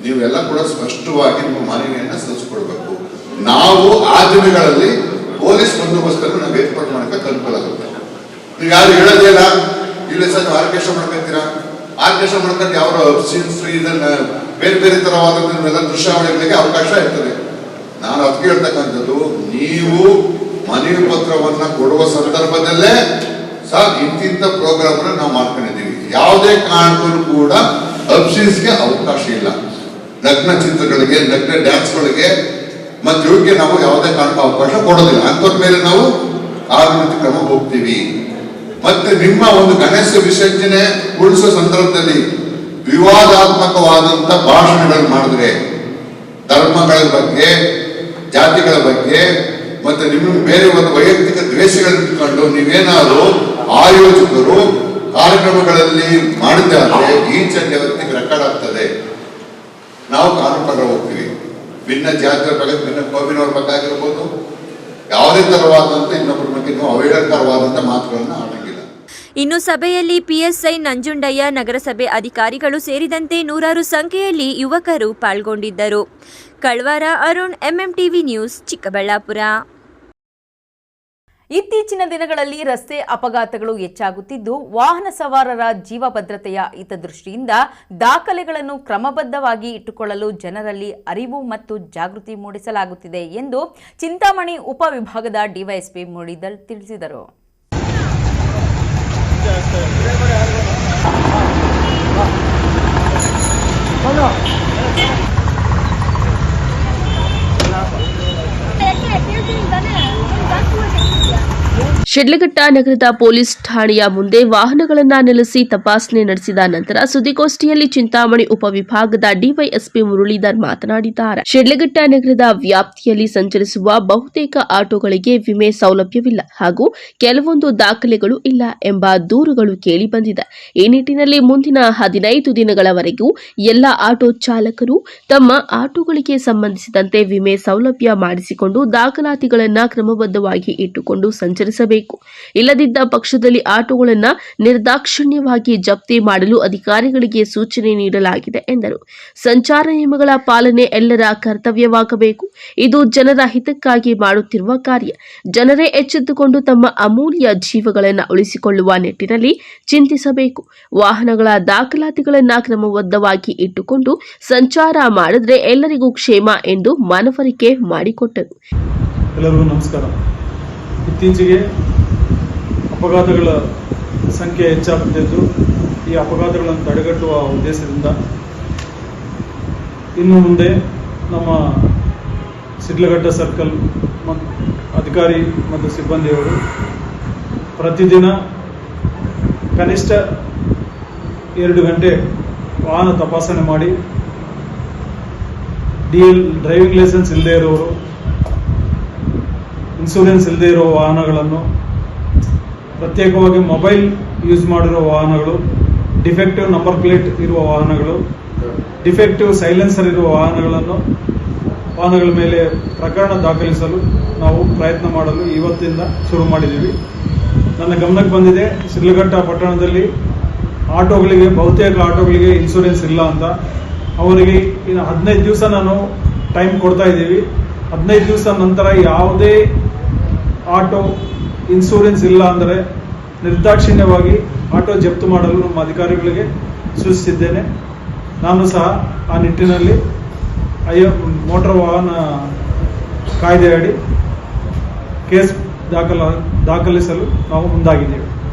ನೀವೆಲ್ಲ ಕೂಡ ಸ್ಪಷ್ಟವಾಗಿ ನಿಮ್ಮ ಮನವಿಯನ್ನ ಸಲ್ಲಿಸ್ಕೊಡ್ಬೇಕು. ನಾವು ಆ ದಿನಗಳಲ್ಲಿ ಪೊಲೀಸ್ ಬಂದೋಬಸ್ತನ್ನು ನಾವು ಏರ್ಪಾಡು ಮಾಡಕ್ಕೆ ಅನುಕೂಲ ಆಗುತ್ತೆ. ನೀವು ಯಾರು ಹೇಳೋದೇ ಇಲ್ಲ, ಇಲ್ಲ ಸರ್ ನೀವು ಆರ್ಕೆಸ್ಟ್ರಾ ಮಾಡ್ಕೊತೀರಾ, ಆರ್ಕೆಸ್ಟ್ರಾ ಮಾಡ್ಕೊಂಡು ಯಾವ ಇದನ್ನ ಬೇರೆ ತರವಾದ ದೃಶ್ಯಾವಳಿಗಳಿಗೆ ಅವಕಾಶ ಇರ್ತದೆ. ನಾನು ಅದಕ್ಕೆ ಹೇಳ್ತಕ್ಕಂಥದ್ದು, ನೀವು ಮನವಿ ಪತ್ರವನ್ನ ಕೊಡುವ ಸಂದರ್ಭದಲ್ಲೇ ಸರ್ ಇಂತಿಂತ ಪ್ರೋಗ್ರಾಮ್ ನಾವು ಮಾಡ್ಕೊಂಡಿದ್ದೀವಿ, ಯಾವುದೇ ಕಾರಣಕ್ಕೂ ಕೂಡ ಅಬ್ಸಿನ್ಸ್ಗೆ ಅವಕಾಶ ಇಲ್ಲ. ನಗ್ನ ಚಿತ್ರಗಳಿಗೆ, ನಗ್ನ ಡ್ಯಾನ್ಸ್ಗಳಿಗೆ ಮತ್ತೆ ಇವಕ್ಕೆ ನಾವು ಯಾವುದೇ ಕಾರಣಕ್ಕೂ ಅವಕಾಶ ಕೊಡೋದಿಲ್ಲ. ಅಂಥವ್ರ ಮೇಲೆ ನಾವು ಕಾನೂನು ಕ್ರಮ ಹೋಗ್ತೀವಿ. ಮತ್ತೆ ನಿಮ್ಮ ಒಂದು ಗಣೇಶ ವಿಸರ್ಜನೆ ಉಳಿಸುವ ಸಂದರ್ಭದಲ್ಲಿ ವಿವಾದಾತ್ಮಕವಾದಂತ ಭಾಷಣಗಳು ಮಾಡಿದ್ರೆ, ಧರ್ಮಗಳ ಬಗ್ಗೆ, ಜಾತಿಗಳ ಬಗ್ಗೆ, ಮತ್ತೆ ನಿಮ್ಮ ಬೇರೆ ಒಂದು ವೈಯಕ್ತಿಕ ದ್ವೇಷಗಳನ್ನು ಇಟ್ಕೊಂಡು ನೀವೇನಾದ್ರು ಆಯೋಜಕರು ಕಾರ್ಯಕ್ರಮಗಳಲ್ಲಿ ಮಾಡಿದ್ದಾದ್ರೆ ಈಚ್ ಅಂಡ್ ಎವ್ರಿಥಿಂಗ್ ರೆಕಾರ್ಡ್ ಆಗ್ತದೆ. ನಾವು ಕಾನೂನು ಪ್ರಕಾರ ಹೋಗ್ತೀವಿ. ಭಿನ್ನ ಜಾತಿಯ ಬಗ್ಗೆ, ಭಿನ್ನ ಕೋಮಿನವ್ರ ಬಗ್ಗೆ ಆಗಿರ್ಬೋದು, ಯಾವುದೇ ತರವಾದಂತ ಇನ್ನೊಬ್ಬರ ಬಗ್ಗೆ ನೀವು ಅವೇಳಕರವಾದಂತ ಮಾತುಗಳನ್ನ ಆಡಂಗಿಲ್ಲ. ಇನ್ನು ಸಭೆಯಲ್ಲಿ ಪಿಎಸ್ಐ ನಂಜುಂಡಯ್ಯ, ನಗರಸಭೆ ಅಧಿಕಾರಿಗಳು ಸೇರಿದಂತೆ ನೂರಾರು ಸಂಖ್ಯೆಯಲ್ಲಿ ಯುವಕರು ಪಾಲ್ಗೊಂಡಿದ್ದರು. ಕಳ್ವಾರ ಅರುಣ್, ಎಂಎಂಟಿವಿ ನ್ಯೂಸ್, ಚಿಕ್ಕಬಳ್ಳಾಪುರ. ಇತ್ತೀಚಿನ ದಿನಗಳಲ್ಲಿ ರಸ್ತೆ ಅಪಘಾತಗಳು ಹೆಚ್ಚಾಗುತ್ತಿದ್ದು, ವಾಹನ ಸವಾರರ ಜೀವ ಭದ್ರತೆಯ ಹಿತದೃಷ್ಟಿಯಿಂದ ದಾಖಲೆಗಳನ್ನು ಕ್ರಮಬದ್ಧವಾಗಿ ಇಟ್ಟುಕೊಳ್ಳಲು ಜನರಲ್ಲಿ ಅರಿವು ಮತ್ತು ಜಾಗೃತಿ ಮೂಡಿಸಲಾಗುತ್ತಿದೆ ಎಂದು ಚಿಂತಾಮಣಿ ಉಪವಿಭಾಗದ ಡಿವೈಎಸ್ಪಿ ಮುರಳೀಧರ್ ತಿಳಿಸಿದರು. ಶಿಡ್ಲಘಟ್ಟ ನಗರದ ಪೊಲೀಸ್ ಠಾಣೆಯ ಮುಂದೆ ವಾಹನಗಳನ್ನು ನಿಲ್ಲಿಸಿ ತಪಾಸಣೆ ನಡೆಸಿದ ನಂತರ ಸುದ್ದಿಗೋಷ್ಠಿಯಲ್ಲಿ ಚಿಂತಾಮಣಿ ಉಪವಿಭಾಗದ ಡಿವೈಎಸ್ಪಿ ಮುರಳೀಧರ್ ಮಾತನಾಡಿದ್ದಾರೆ. ಶಿಡ್ಲಘಟ್ಟ ನಗರದ ವ್ಯಾಪ್ತಿಯಲ್ಲಿ ಸಂಚರಿಸುವ ಬಹುತೇಕ ಆಟೋಗಳಿಗೆ ವಿಮೆ ಸೌಲಭ್ಯವಿಲ್ಲ ಹಾಗೂ ಕೆಲವೊಂದು ದಾಖಲೆಗಳು ಇಲ್ಲ ಎಂಬ ದೂರುಗಳು ಕೇಳಿಬಂದಿದೆ. ಈ ನಿಟ್ಟಿನಲ್ಲಿ ಮುಂದಿನ 15 ದಿನಗಳವರೆಗೂ ಎಲ್ಲ ಆಟೋ ಚಾಲಕರು ತಮ್ಮ ಆಟೋಗಳಿಗೆ ಸಂಬಂಧಿಸಿದಂತೆ ವಿಮೆ ಸೌಲಭ್ಯ ಮಾಡಿಸಿಕೊಂಡು ದಾಖಲಾತಿಗಳನ್ನು ಕ್ರಮಬದ್ಧವಾಗಿ ಇಟ್ಟುಕೊಂಡು ಸಂಚರಿಸಬೇಕು. ಇಲ್ಲದಿದ್ದ ಪಕ್ಷದಲ್ಲಿ ಆಟೋಗಳನ್ನು ನಿರ್ದಾಕ್ಷಿಣ್ಯವಾಗಿ ಜಪ್ತಿ ಮಾಡಲು ಅಧಿಕಾರಿಗಳಿಗೆ ಸೂಚನೆ ನೀಡಲಾಗಿದೆ ಎಂದರು. ಸಂಚಾರ ನಿಯಮಗಳ ಪಾಲನೆ ಎಲ್ಲರ ಕರ್ತವ್ಯವಾಗಬೇಕು. ಇದು ಜನರ ಹಿತಕ್ಕಾಗಿ ಮಾಡುತ್ತಿರುವ ಕಾರ್ಯ. ಜನರೇ ಎಚ್ಚೆತ್ತುಕೊಂಡು ತಮ್ಮ ಅಮೂಲ್ಯ ಜೀವಗಳನ್ನು ಉಳಿಸಿಕೊಳ್ಳುವ ನಿಟ್ಟಿನಲ್ಲಿ ಚಿಂತಿಸಬೇಕು. ವಾಹನಗಳ ದಾಖಲಾತಿಗಳನ್ನು ಕ್ರಮಬದ್ಧವಾಗಿ ಇಟ್ಟುಕೊಂಡು ಸಂಚಾರ ಮಾಡಿದ್ರೆ ಎಲ್ಲರಿಗೂ ಕ್ಷೇಮ ಎಂದು ಮನವರಿಕೆ ಮಾಡಿಕೊಟ್ಟರು. ಎಲ್ಲರಿಗೂ ನಮಸ್ಕಾರ. ಇತ್ತೀಚೆಗೆ ಅಪಘಾತಗಳ ಸಂಖ್ಯೆ ಹೆಚ್ಚಾಗುತ್ತಿದ್ದು, ಈ ಅಪಘಾತಗಳನ್ನು ತಡೆಗಟ್ಟುವ ಉದ್ದೇಶದಿಂದ ಇನ್ನು ಮುಂದೆ ನಮ್ಮ ಶಿಡ್ಲಘಟ್ಟ ಸರ್ಕಲ್ ಅಧಿಕಾರಿ ಮತ್ತು ಸಿಬ್ಬಂದಿಯವರು ಪ್ರತಿದಿನ ಕನಿಷ್ಠ 2 ಗಂಟೆ ವಾಹನ ತಪಾಸಣೆ ಮಾಡಿ ಡ್ರೈವಿಂಗ್ ಲೈಸೆನ್ಸ್ ಇಲ್ಲದೆ ಇರೋರು, ಇನ್ಶೂರೆನ್ಸ್ ಇಲ್ಲದೆ ಇರೋ ವಾಹನಗಳನ್ನು, ಪ್ರತ್ಯೇಕವಾಗಿ ಮೊಬೈಲ್ ಯೂಸ್ ಮಾಡಿರೋ ವಾಹನಗಳು, ಡಿಫೆಕ್ಟಿವ್ ನಂಬರ್ ಪ್ಲೇಟ್ ಇರುವ ವಾಹನಗಳು, ಡಿಫೆಕ್ಟಿವ್ ಸೈಲೆನ್ಸರ್ ಇರುವ ವಾಹನಗಳ ಮೇಲೆ ಪ್ರಕರಣ ದಾಖಲಿಸಲು ನಾವು ಪ್ರಯತ್ನ ಮಾಡಲು ಇವತ್ತಿಂದ ಶುರು ಮಾಡಿದ್ದೀವಿ. ನನ್ನ ಗಮನಕ್ಕೆ ಬಂದಿದೆ, ಶಿಡ್ಲಘಟ್ಟ ಪಟ್ಟಣದಲ್ಲಿ ಬಹುತೇಕ ಆಟೋಗಳಿಗೆ ಇನ್ಶೂರೆನ್ಸ್ ಇಲ್ಲ ಅಂತ. ಅವರಿಗೆ ಇನ್ನು 15 ದಿವಸ ನಾನು ಟೈಮ್ ಕೊಡ್ತಾ ಇದ್ದೀವಿ. 15 ದಿವಸ ನಂತರ ಯಾವುದೇ ಆಟೋ ಇನ್ಶೂರೆನ್ಸ್ ಇಲ್ಲ ಅಂದರೆ ನಿರ್ದಾಕ್ಷಿಣ್ಯವಾಗಿ ಆಟೋ ಜಪ್ತು ಮಾಡಲು ನಮ್ಮ ಅಧಿಕಾರಿಗಳಿಗೆ ಸೂಚಿಸಿದ್ದೇನೆ. ನಾನು ಸಹ ಆ ನಿಟ್ಟಿನಲ್ಲಿ ಮೋಟಾರ್ ವಾಹನ ಕಾಯ್ದೆಯಡಿ ಕೇಸ್ ದಾಖಲಿಸಲು ನಾವು ಮುಂದಾಗಿದ್ದೇವೆ.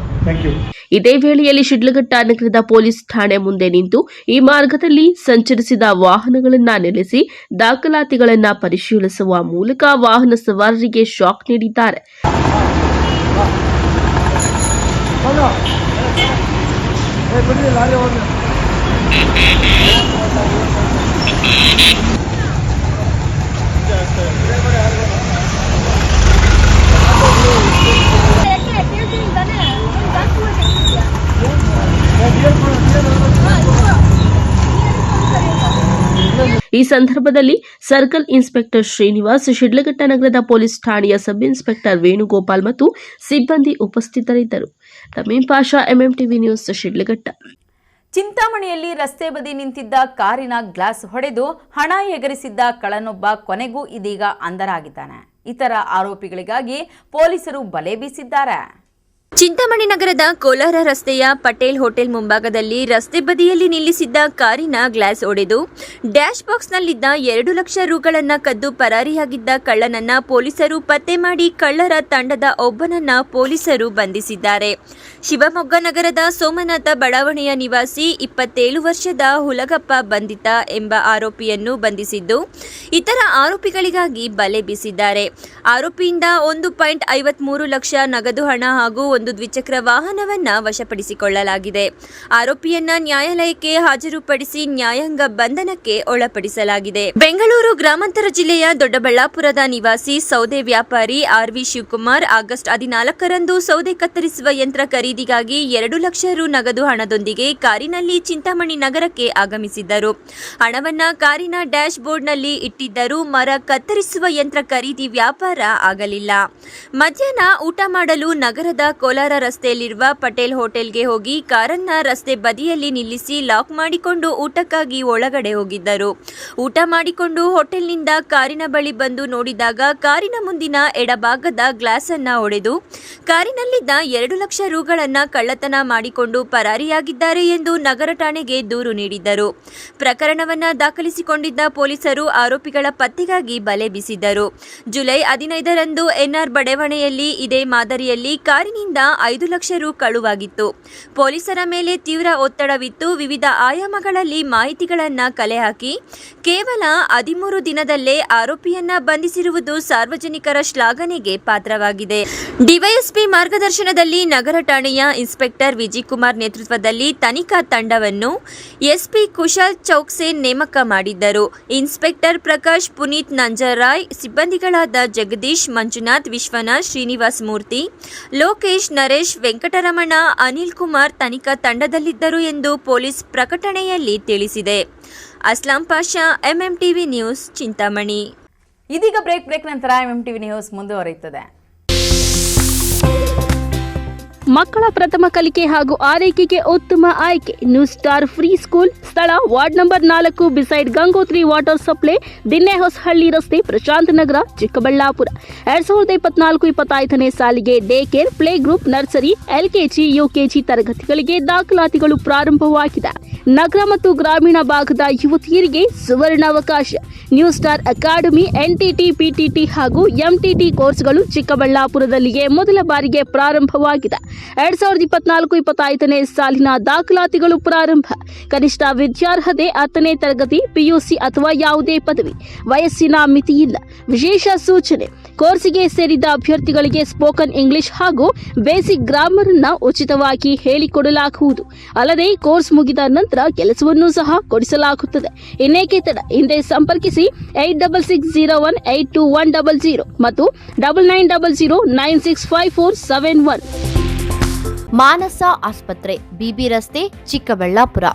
Thank you. ಇದೇ ವೇಳೆಯಲ್ಲಿ ಶಿಡ್ಲಘಟ್ಟ ನಗರದ ಪೊಲೀಸ್ ಠಾಣೆ ಮುಂದೆ ನಿಂತು ಈ ಮಾರ್ಗದಲ್ಲಿ ಸಂಚರಿಸಿದ ವಾಹನಗಳನ್ನು ನಿಲ್ಲಿಸಿ ದಾಖಲಾತಿಗಳನ್ನು ಪರಿಶೀಲಿಸುವ ಮೂಲಕ ವಾಹನ ಸವಾರರಿಗೆ ಶಾಕ್ ನೀಡಿದ್ದಾರೆ. ಈ ಸಂದರ್ಭದಲ್ಲಿ ಸರ್ಕಲ್ ಇನ್ಸ್ಪೆಕ್ಟರ್ ಶ್ರೀನಿವಾಸ್, ಶಿಡ್ಲಘಟ್ಟ ನಗರದ ಪೊಲೀಸ್ ಠಾಣೆಯ ಸಬ್ ಇನ್ಸ್ಪೆಕ್ಟರ್ ವೇಣುಗೋಪಾಲ್ ಮತ್ತು ಸಿಬ್ಬಂದಿ ಉಪಸ್ಥಿತರಿದ್ದರು. ತಮೀಂ ಪಾಷಾ, ಎಂಎಂಟಿವಿ ನ್ಯೂಸ್, ಶಿಡ್ಲಘಟ್ಟ. ಚಿಂತಾಮಣಿಯಲ್ಲಿ ರಸ್ತೆ ಬದಿ ನಿಂತಿದ್ದ ಕಾರಿನ ಗ್ಲಾಸ್ ಹೊಡೆದು ಹಣ ಎಗರಿಸಿದ್ದ ಕಳ್ಳನೊಬ್ಬ ಕೊನೆಗೂ ಇದೀಗ ಅಂಧರಾಗಿದ್ದಾನೆ. ಇತರ ಆರೋಪಿಗಳಿಗಾಗಿ ಪೊಲೀಸರು ಬಲೆ ಬೀಸಿದ್ದಾರೆ. ಚಿಂತಾಮಣಿ ನಗರದ ಕೋಲಾರ ರಸ್ತೆಯ ಪಟೇಲ್ ಹೋಟೆಲ್ ಮುಂಭಾಗದಲ್ಲಿ ರಸ್ತೆ ಬದಿಯಲ್ಲಿ ನಿಲ್ಲಿಸಿದ್ದ ಕಾರಿನ ಗ್ಲಾಸ್ ಒಡೆದು ಡ್ಯಾಶ್ ಬಾಕ್ಸ್ನಲ್ಲಿದ್ದ 2 ಲಕ್ಷ ರುಗಳನ್ನು ಕದ್ದು ಪರಾರಿಯಾಗಿದ್ದ ಕಳ್ಳನನ್ನ ಪೊಲೀಸರು ಪತ್ತೆ ಮಾಡಿ ಕಳ್ಳರ ತಂಡದ ಒಬ್ಬನನ್ನ ಪೊಲೀಸರು ಬಂಧಿಸಿದ್ದಾರೆ. ಶಿವಮೊಗ್ಗ ನಗರದ ಸೋಮನಾಥ ಬಡಾವಣೆಯ ನಿವಾಸಿ 27 ವರ್ಷದ ಹುಲಗಪ್ಪ ಬಂಧಿತ ಎಂಬ ಆರೋಪಿಯನ್ನು ಬಂಧಿಸಿದ್ದು, ಇತರ ಆರೋಪಿಗಳಿಗಾಗಿ ಬಲೆ ಬೀಸಿದ್ದಾರೆ. ಆರೋಪಿಯಿಂದ 1.53 ಲಕ್ಷ ನಗದು ಹಣ ಹಾಗೂ 1 ದ್ವಿಚಕ್ರ ವಾಹನವನ್ನ ವಶಪಡಿಸಿಕೊಳ್ಳಲಾಗಿದೆ. ಆರೋಪಿಯನ್ನ ನ್ಯಾಯಾಲಯಕ್ಕೆ ಹಾಜರುಪಡಿಸಿ ನ್ಯಾಯಾಂಗ ಬಂಧನಕ್ಕೆ ಒಳಪಡಿಸಲಾಗಿದೆ. ಬೆಂಗಳೂರು ಗ್ರಾಮಾಂತರ ಜಿಲ್ಲೆಯ ದೊಡ್ಡಬಳ್ಳಾಪುರದ ನಿವಾಸಿ ಸೌದೆ ವ್ಯಾಪಾರಿ ಆರ್ವಿ ಶಿವಕುಮಾರ್ ಆಗಸ್ಟ್ 14ರಂದು ಸೌದೆ ಕತ್ತರಿಸುವ ಯಂತ್ರ ಖರೀದಿಗಾಗಿ 2 ಲಕ್ಷ ರು ನಗದು ಹಣದೊಂದಿಗೆ ಕಾರಿನಲ್ಲಿ ಚಿಂತಾಮಣಿ ನಗರಕ್ಕೆ ಆಗಮಿಸಿದ್ದರು. ಹಣವನ್ನ ಕಾರಿನ ಡ್ಯಾಶ್ ಬೋರ್ಡ್ನಲ್ಲಿ ಇಟ್ಟಿದ್ದರೂ ಮರ ಕತ್ತರಿಸುವ ಯಂತ್ರ ಖರೀದಿ ವ್ಯಾಪಾರ ಆಗಲಿಲ್ಲ. ಮಧ್ಯಾಹ್ನ ಊಟ ಮಾಡಲು ನಗರದ ಕೋಲಾರ ರಸ್ತೆಯಲ್ಲಿರುವ ಪಟೇಲ್ ಹೋಟೆಲ್ಗೆ ಹೋಗಿ ಕಾರನ್ನ ರಸ್ತೆ ಬದಿಯಲ್ಲಿ ನಿಲ್ಲಿಸಿ ಲಾಕ್ ಮಾಡಿಕೊಂಡು ಊಟಕ್ಕಾಗಿ ಒಳಗಡೆ ಹೋಗಿದ್ದರು. ಊಟ ಮಾಡಿಕೊಂಡು ಹೋಟೆಲ್ನಿಂದ ಕಾರಿನ ಬಳಿ ಬಂದು ನೋಡಿದಾಗ ಕಾರಿನ ಮುಂದಿನ ಎಡಭಾಗದ ಗ್ಲಾಸ್ ಅನ್ನ ಒಡೆದು ಕಾರಿನಲ್ಲಿದ್ದ 2 ಲಕ್ಷ ರುಗಳನ್ನು ಕಳ್ಳತನ ಮಾಡಿಕೊಂಡು ಪರಾರಿಯಾಗಿದ್ದಾರೆ ಎಂದು ನಗರ ಠಾಣೆಗೆ ದೂರು ನೀಡಿದ್ದರು. ಪ್ರಕರಣವನ್ನ ದಾಖಲಿಸಿಕೊಂಡಿದ್ದ ಪೊಲೀಸರು ಆರೋಪಿಗಳ ಪತ್ತೆಗಾಗಿ ಬಲೆ ಬೀಸಿದ್ದರು. ಜುಲೈ 15ರಂದು ಎನ್ಆರ್ ಬಡಾವಣೆಯಲ್ಲಿ ಇದೇ ಮಾದರಿಯಲ್ಲಿ ಕಾರಿನಿಂದ ಖಾತೆಯಿಂದ 5 ಲಕ್ಷ ರು ಕಳುವಾಗಿತ್ತು. ಪೊಲೀಸರ ಮೇಲೆ ತೀವ್ರ ಒತ್ತಡವಿತ್ತು. ವಿವಿಧ ಆಯಾಮಗಳಲ್ಲಿ ಮಾಹಿತಿಗಳನ್ನು ಕಲೆ ಹಾಕಿ ಕೇವಲ 13 ದಿನದಲ್ಲೇ ಆರೋಪಿಯನ್ನ ಬಂಧಿಸಿರುವುದು ಸಾರ್ವಜನಿಕರ ಶ್ಲಾಘನೆಗೆ ಪಾತ್ರವಾಗಿದೆ. ಡಿವೈಎಸ್ಪಿ ಮಾರ್ಗದರ್ಶನದಲ್ಲಿ ನಗರ ಠಾಣೆಯ ಇನ್ಸ್ಪೆಕ್ಟರ್ ವಿಜಯಕುಮಾರ್ ನೇತೃತ್ವದಲ್ಲಿ ತನಿಖಾ ತಂಡವನ್ನು ಎಸ್ಪಿ ಕುಶಾಲ್ ಚೌಕ್ಸೇನ್ ನೇಮಕ ಮಾಡಿದ್ದರು. ಇನ್ಸ್ಪೆಕ್ಟರ್ ಪ್ರಕಾಶ್, ಪುನೀತ್ ನಂಜರಾಯ್, ಸಿಬ್ಬಂದಿಗಳಾದ ಜಗದೀಶ್, ಮಂಜುನಾಥ್, ವಿಶ್ವನಾಥ್, ಶ್ರೀನಿವಾಸ್ ಮೂರ್ತಿ, ಲೋಕೇಶ್, ನರೇಶ್, ವೆಂಕಟರಮಣ, ಅನಿಲ್ ಕುಮಾರ್ ತನಿಖಾ ತಂಡದಲ್ಲಿದ್ದರು ಎಂದು ಪೊಲೀಸ್ ಪ್ರಕಟಣೆಯಲ್ಲಿ ತಿಳಿಸಿದೆ. Aslam Pasha, MMTV news, Chintamani. ಇದೀಗ ಬ್ರೇಕ್ ನಂತರ ಎಂಎಂಟಿವಿ ನ್ಯೂಸ್ ಮುಂದುವರಿಯುತ್ತದೆ. ಮಕ್ಕಳ ಪ್ರಥಮ ಕಲಿಕೆ ಹಾಗೂ ಆರೈಕೆಗೆ ಉತ್ತಮ ಆಯ್ಕೆ ನ್ಯೂ ಸ್ಟಾರ್ ಫ್ರೀ ಸ್ಕೂಲ್. ಸ್ಥಳ ward number 4 beside Gangotri water supply, Dinnehosahalli ರಸ್ತೆ, ಪ್ರಶಾಂತ್ ನಗರ, ಚಿಕ್ಕಬಳ್ಳಾಪುರ. 2024-25ನೇ ಸಾಲಿಗೆ day care, play group, nursery, LKG, UKG ತರಗತಿಗಳಿಗೆ ದಾಖಲಾತಿಗಳು ಪ್ರಾರಂಭವಾಗಿದೆ. ನಗರ ಮತ್ತು ಗ್ರಾಮೀಣ ಭಾಗದ ಯುವತಿಯರಿಗೆ ಸುವರ್ಣಾವಕಾಶ. New star academy NTT, PTT ಹಾಗೂ ಎಂಟಿಟಿ ಕೋರ್ಸ್ಗಳು ಚಿಕ್ಕಬಳ್ಳಾಪುರದಲ್ಲಿಗೆ ಮೊದಲ ಬಾರಿಗೆ ಪ್ರಾರಂಭವಾಗಿದೆ. 2024-25ನೇ ಸಾಲಿನ ದಾಖಲಾತಿಗಳು ಪ್ರಾರಂಭ. ಕನಿಷ್ಠ ವಿದ್ಯಾರ್ಹತೆ 10ನೇ ತರಗತಿ, ಪಿಯುಸಿ ಅಥವಾ ಯಾವುದೇ ಪದವಿ. ವಯಸ್ಸಿನ ಮಿತಿ ಇಲ್ಲ. ವಿಶೇಷ ಸೂಚನೆ: ಕೋರ್ಸಿಗೆ ಸೇರಿದ ಅಭ್ಯರ್ಥಿಗಳಿಗೆ ಸ್ಪೋಕನ್ ಇಂಗ್ಲಿಷ್ ಹಾಗೂ ಬೇಸಿಕ್ ಗ್ರಾಮರ್ ಅನ್ನು ಉಚಿತವಾಗಿ ಹೇಳಿಕೊಡಲಾಗುವುದು. ಅಲ್ಲದೆ ಕೋರ್ಸ್ ಮುಗಿದ ನಂತರ ಕೆಲಸವನ್ನು ಸಹ ಕೊಡಿಸಲಾಗುತ್ತದೆ. ಇನ್ನೇಕೆ ತಡ, ಹಿಂದೆ ಸಂಪರ್ಕಿಸಿ 8660182100 ಮತ್ತು 9900965471. ಮಾನಸ ಆಸ್ಪತ್ರೆ, ಬಿಬಿ ರಸ್ತೆ, ಚಿಕ್ಕಬಳ್ಳಾಪುರ.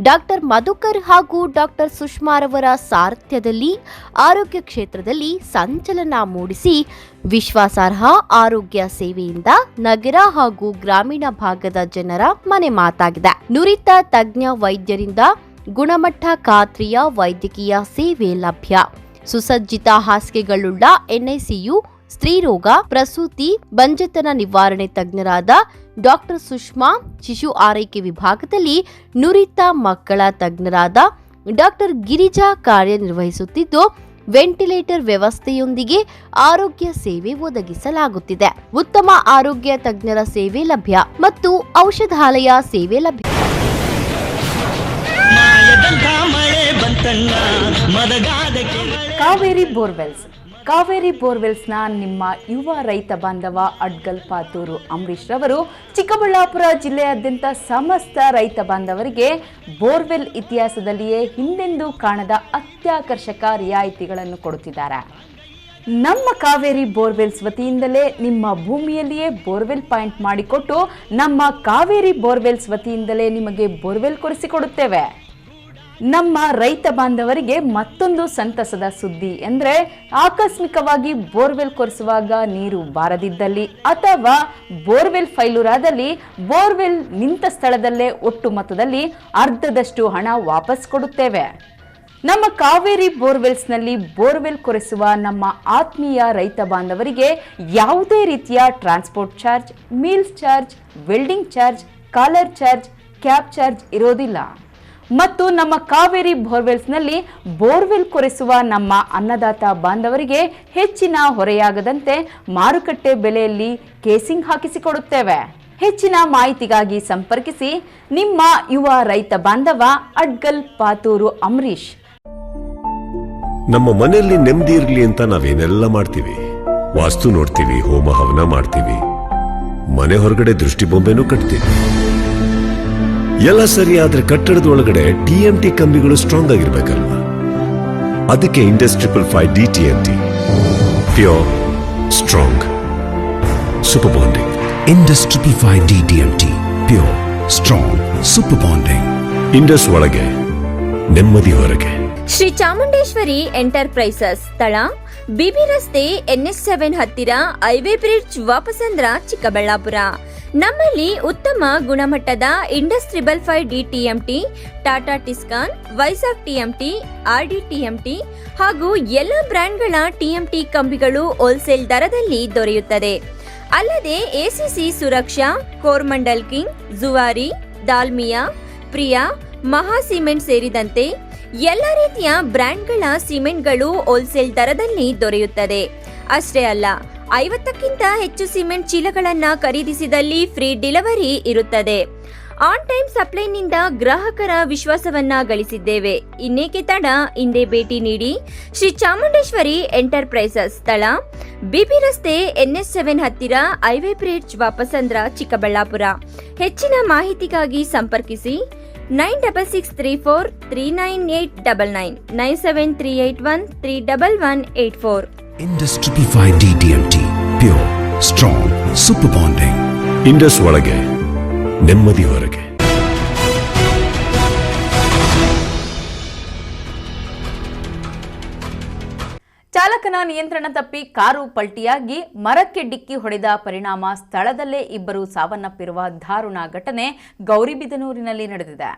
ಡಾಕ್ಟರ್ ಮಧುಕರ್ ಹಾಗೂ ಡಾಕ್ಟರ್ ಸುಷ್ಮಾರವರ ಸಾರಥ್ಯದಲ್ಲಿ ಆರೋಗ್ಯ ಕ್ಷೇತ್ರದಲ್ಲಿ ಸಂಚಲನ ಮೂಡಿಸಿ ವಿಶ್ವಾಸಾರ್ಹ ಆರೋಗ್ಯ ಸೇವೆಯಿಂದ ನಗರ ಹಾಗೂ ಗ್ರಾಮೀಣ ಭಾಗದ ಜನರ ಮನೆ ಮಾತಾಗಿದೆ. ನುರಿತ ತಜ್ಞ ವೈದ್ಯರಿಂದ ಗುಣಮಟ್ಟ ಖಾತ್ರಿಯ ವೈದ್ಯಕೀಯ ಸೇವೆ ಲಭ್ಯ. ಸುಸಜ್ಜಿತ ಹಾಸಿಗೆಗಳುಳ್ಳ ಎನ್ಐಸಿಯು, ಸ್ತ್ರೀರೋಗ, ಪ್ರಸೂತಿ, ಬಂಜೆತನ ನಿವಾರಣೆ ತಜ್ಞರಾದ ಡಾಕ್ಟರ್ ಸುಷ್ಮಾ, ಶಿಶು ಆರೈಕೆ ವಿಭಾಗದಲ್ಲಿ ನುರಿತ ಮಕ್ಕಳ ತಜ್ಞರಾದ ಡಾಕ್ಟರ್ ಗಿರಿಜಾ ಕಾರ್ಯನಿರ್ವಹಿಸುತ್ತಿದ್ದು, ವೆಂಟಿಲೇಟರ್ ವ್ಯವಸ್ಥೆಯೊಂದಿಗೆ ಆರೋಗ್ಯ ಸೇವೆ ಒದಗಿಸಲಾಗುತ್ತಿದೆ. ಉತ್ತಮ ಆರೋಗ್ಯ ತಜ್ಞರ ಸೇವೆ ಲಭ್ಯ ಮತ್ತು ಔಷಧಾಲಯ ಸೇವೆ ಲಭ್ಯ. ಕಾವೇರಿ ಬೋರ್ವೆಲ್ಸ್. ಕಾವೇರಿ ಬೋರ್ವೆಲ್ಸ್ನ ನಿಮ್ಮ ಯುವ ರೈತ ಬಾಂಧವ ಅಡ್ಗಲ್ ಪಾತೂರು ಅಂಬರೀಶ್ ರವರು ಚಿಕ್ಕಬಳ್ಳಾಪುರ ಜಿಲ್ಲೆಯಾದ್ಯಂತ ಸಮಸ್ತ ರೈತ ಬಾಂಧವರಿಗೆ ಬೋರ್ವೆಲ್ ಇತಿಹಾಸದಲ್ಲಿಯೇ ಹಿಂದೆಂದೂ ಕಾಣದ ಅತ್ಯಾಕರ್ಷಕ ರಿಯಾಯಿತಿಗಳನ್ನು ಕೊಡುತ್ತಿದ್ದಾರೆ. ನಮ್ಮ ಕಾವೇರಿ ಬೋರ್ವೆಲ್ಸ್ ವತಿಯಿಂದಲೇ ನಿಮ್ಮ ಭೂಮಿಯಲ್ಲಿಯೇ ಬೋರ್ವೆಲ್ ಪಾಯಿಂಟ್ ಮಾಡಿಕೊಟ್ಟು ನಮ್ಮ ಕಾವೇರಿ ಬೋರ್ವೆಲ್ಸ್ ವತಿಯಿಂದಲೇ ನಿಮಗೆ ಬೋರ್ವೆಲ್ ಕೊಡಿಸಿಕೊಡುತ್ತೇವೆ. ನಮ್ಮ ರೈತ ಬಾಂಧವರಿಗೆ ಮತ್ತೊಂದು ಸಂತಸದ ಸುದ್ದಿ ಎಂದರೆ, ಆಕಸ್ಮಿಕವಾಗಿ ಬೋರ್ವೆಲ್ ಕೊರೆಸುವಾಗ ನೀರು ಬಾರದಿದ್ದಲ್ಲಿ ಅಥವಾ ಬೋರ್ವೆಲ್ ಫೈಲೂರಾದಲ್ಲಿ ಬೋರ್ವೆಲ್ ನಿಂತ ಸ್ಥಳದಲ್ಲೇ ಒಟ್ಟು ಮೊತ್ತದಲ್ಲಿ ಅರ್ಧದಷ್ಟು ಹಣ ವಾಪಸ್ ಕೊಡುತ್ತೇವೆ. ನಮ್ಮ ಕಾವೇರಿ ಬೋರ್ವೆಲ್ಸ್ನಲ್ಲಿ ಬೋರ್ವೆಲ್ ಕೊರೆಸುವ ನಮ್ಮ ಆತ್ಮೀಯ ರೈತ ಬಾಂಧವರಿಗೆ ಯಾವುದೇ ರೀತಿಯ transport charge, meals charge, welding charge, caller charge, cab charge ಇರೋದಿಲ್ಲ. ಮತ್ತು ನಮ್ಮ ಕಾವೇರಿ ಬೋರ್ವೆಲ್ಸ್ನಲ್ಲಿ ಬೋರ್ವೆಲ್ ಕೊರೆಸುವ ನಮ್ಮ ಅನ್ನದಾತ ಬಾಂಧವರಿಗೆ ಹೆಚ್ಚಿನ ಹೊರೆಯಾಗದಂತೆ ಮಾರುಕಟ್ಟೆ ಬೆಲೆಯಲ್ಲಿ ಕೇಸಿಂಗ್ ಹಾಕಿಸಿಕೊಡುತ್ತೇವೆ. ಹೆಚ್ಚಿನ ಮಾಹಿತಿಗಾಗಿ ಸಂಪರ್ಕಿಸಿ ನಿಮ್ಮ ಯುವ ರೈತ ಬಾಂಧವ ಅಡ್ಗಲ್ ಪಾತೂರು ಅಂಬರೀಶ್. ನಮ್ಮ ಮನೆಯಲ್ಲಿ ನೆಮ್ಮದಿ ಇರಲಿ ಅಂತ ನಾವೇನೆಲ್ಲ ಮಾಡ್ತೀವಿ. ವಾಸ್ತು ನೋಡ್ತೀವಿ, ಹೋಮ ಹವನ ಮಾಡ್ತೀವಿ, ಮನೆ ಹೊರಗಡೆ ದೃಷ್ಟಿ ಬೊಂಬೆನೂ ಕಟ್ತೀವಿ. ಎಲ್ಲ ಸರಿ, ಆದ್ರೆ ಕಟ್ಟಡದ ಒಳಗಡೆ TMT ಕಂಬಿಗಳು ಸ್ಟ್ರಾಂಗ್ ಆಗಿರ್ಬೇಕಲ್ವಾ? ಅದಕ್ಕೆ Indus 555 DTMT, pure, strong, super bonding. Indus 555 DTMT, pure, strong, super bonding. Indus ಒಳಗೆ ನೆಮ್ಮದಿ ಹೊರಗೆ. ಶ್ರೀ ಚಾಮುಂಡೇಶ್ವರಿ ಎಂಟರ್ಪ್ರೈಸಸ್. ಸ್ಥಳ ಬಿಬಿ ರಸ್ತೆ, NH7 ಹತ್ತಿರ, ಹೈವೇ ಬ್ರಿಡ್ಜ್, ವಾಪಸಂದ್ರ, ಚಿಕ್ಕಬಳ್ಳಾಪುರ. ನಮ್ಮಲ್ಲಿ ಉತ್ತಮ ಗುಣಮಟ್ಟದ Indus 555 DTMT, Tata Tiscon, Vizag TMT, RD TMT ಹಾಗೂ ಎಲ್ಲ ಬ್ರ್ಯಾಂಡ್ಗಳ TMT ಕಂಬಿಗಳು ಹೋಲ್ಸೇಲ್ ದರದಲ್ಲಿ ದೊರೆಯುತ್ತದೆ. ಅಲ್ಲದೆ ACC ಸುರಕ್ಷಾ, ಕೋರ್ಮಂಡಲ್ ಕಿಂಗ್, ಜುವಾರಿ, ದಾಲ್ಮಿಯಾ, ಪ್ರಿಯಾ, ಮಹಾ ಸಿಮೆಂಟ್ ಸೇರಿದಂತೆ ಎಲ್ಲ ರೀತಿಯ ಬ್ರ್ಯಾಂಡ್ಗಳ ಸಿಮೆಂಟ್ಗಳು ಹೋಲ್ಸೇಲ್ ದರದಲ್ಲಿ ದೊರೆಯುತ್ತದೆ. ಅಷ್ಟೇ ಅಲ್ಲ, 50ಕ್ಕಿಂತ ಹೆಚ್ಚು ಸಿಮೆಂಟ್ ಚೀಲಗಳನ್ನು ಖರೀದಿಸಿದಲ್ಲಿ ಫ್ರೀ ಡೆಲಿವರಿ ಇರುತ್ತದೆ. ಆನ್ ಟೈಮ್ ಸಪ್ಲೈನಿಂದ ಗ್ರಾಹಕರ ವಿಶ್ವಾಸವನ್ನ ಗಳಿಸಿದ್ದೇವೆ. ಇನ್ನೇಕೆ ತಡ, ಹಿಂದೆ ಭೇಟಿ ನೀಡಿ. ಶ್ರೀ ಚಾಮುಂಡೇಶ್ವರಿ ಎಂಟರ್ಪ್ರೈಸಸ್, ಸ್ಥಳ ಬಿಬಿ ರಸ್ತೆ, NH7 ಹತ್ತಿರ, ಹೈವೇ ಬ್ರಿಡ್ಜ್, ವಾಪಸಂದ್ರ, ಚಿಕ್ಕಬಳ್ಳಾಪುರ. ಹೆಚ್ಚಿನ ಮಾಹಿತಿಗಾಗಿ ಸಂಪರ್ಕಿಸಿ 9663439899 9738131184. Indus 555 DDMT, pure, strong, super bonding. Indus ಒಳಗೆ ನೆಮ್ಮದಿ ಹೊರಗೆ. ಚಾಲಕನ ನಿಯಂತ್ರಣ ತಪ್ಪಿ ಕಾರು ಪಲ್ಟಿಯಾಗಿ ಮರಕ್ಕೆ ಡಿಕ್ಕಿ ಹೊಡೆದ ಪರಿಣಾಮ ಸ್ಥಳದಲ್ಲೇ ಇಬ್ಬರು ಸಾವನ್ನಪ್ಪಿರುವ ದಾರುಣ ಘಟನೆ ಗೌರಿಬಿದನೂರಿನಲ್ಲಿ ನಡೆದಿದೆ.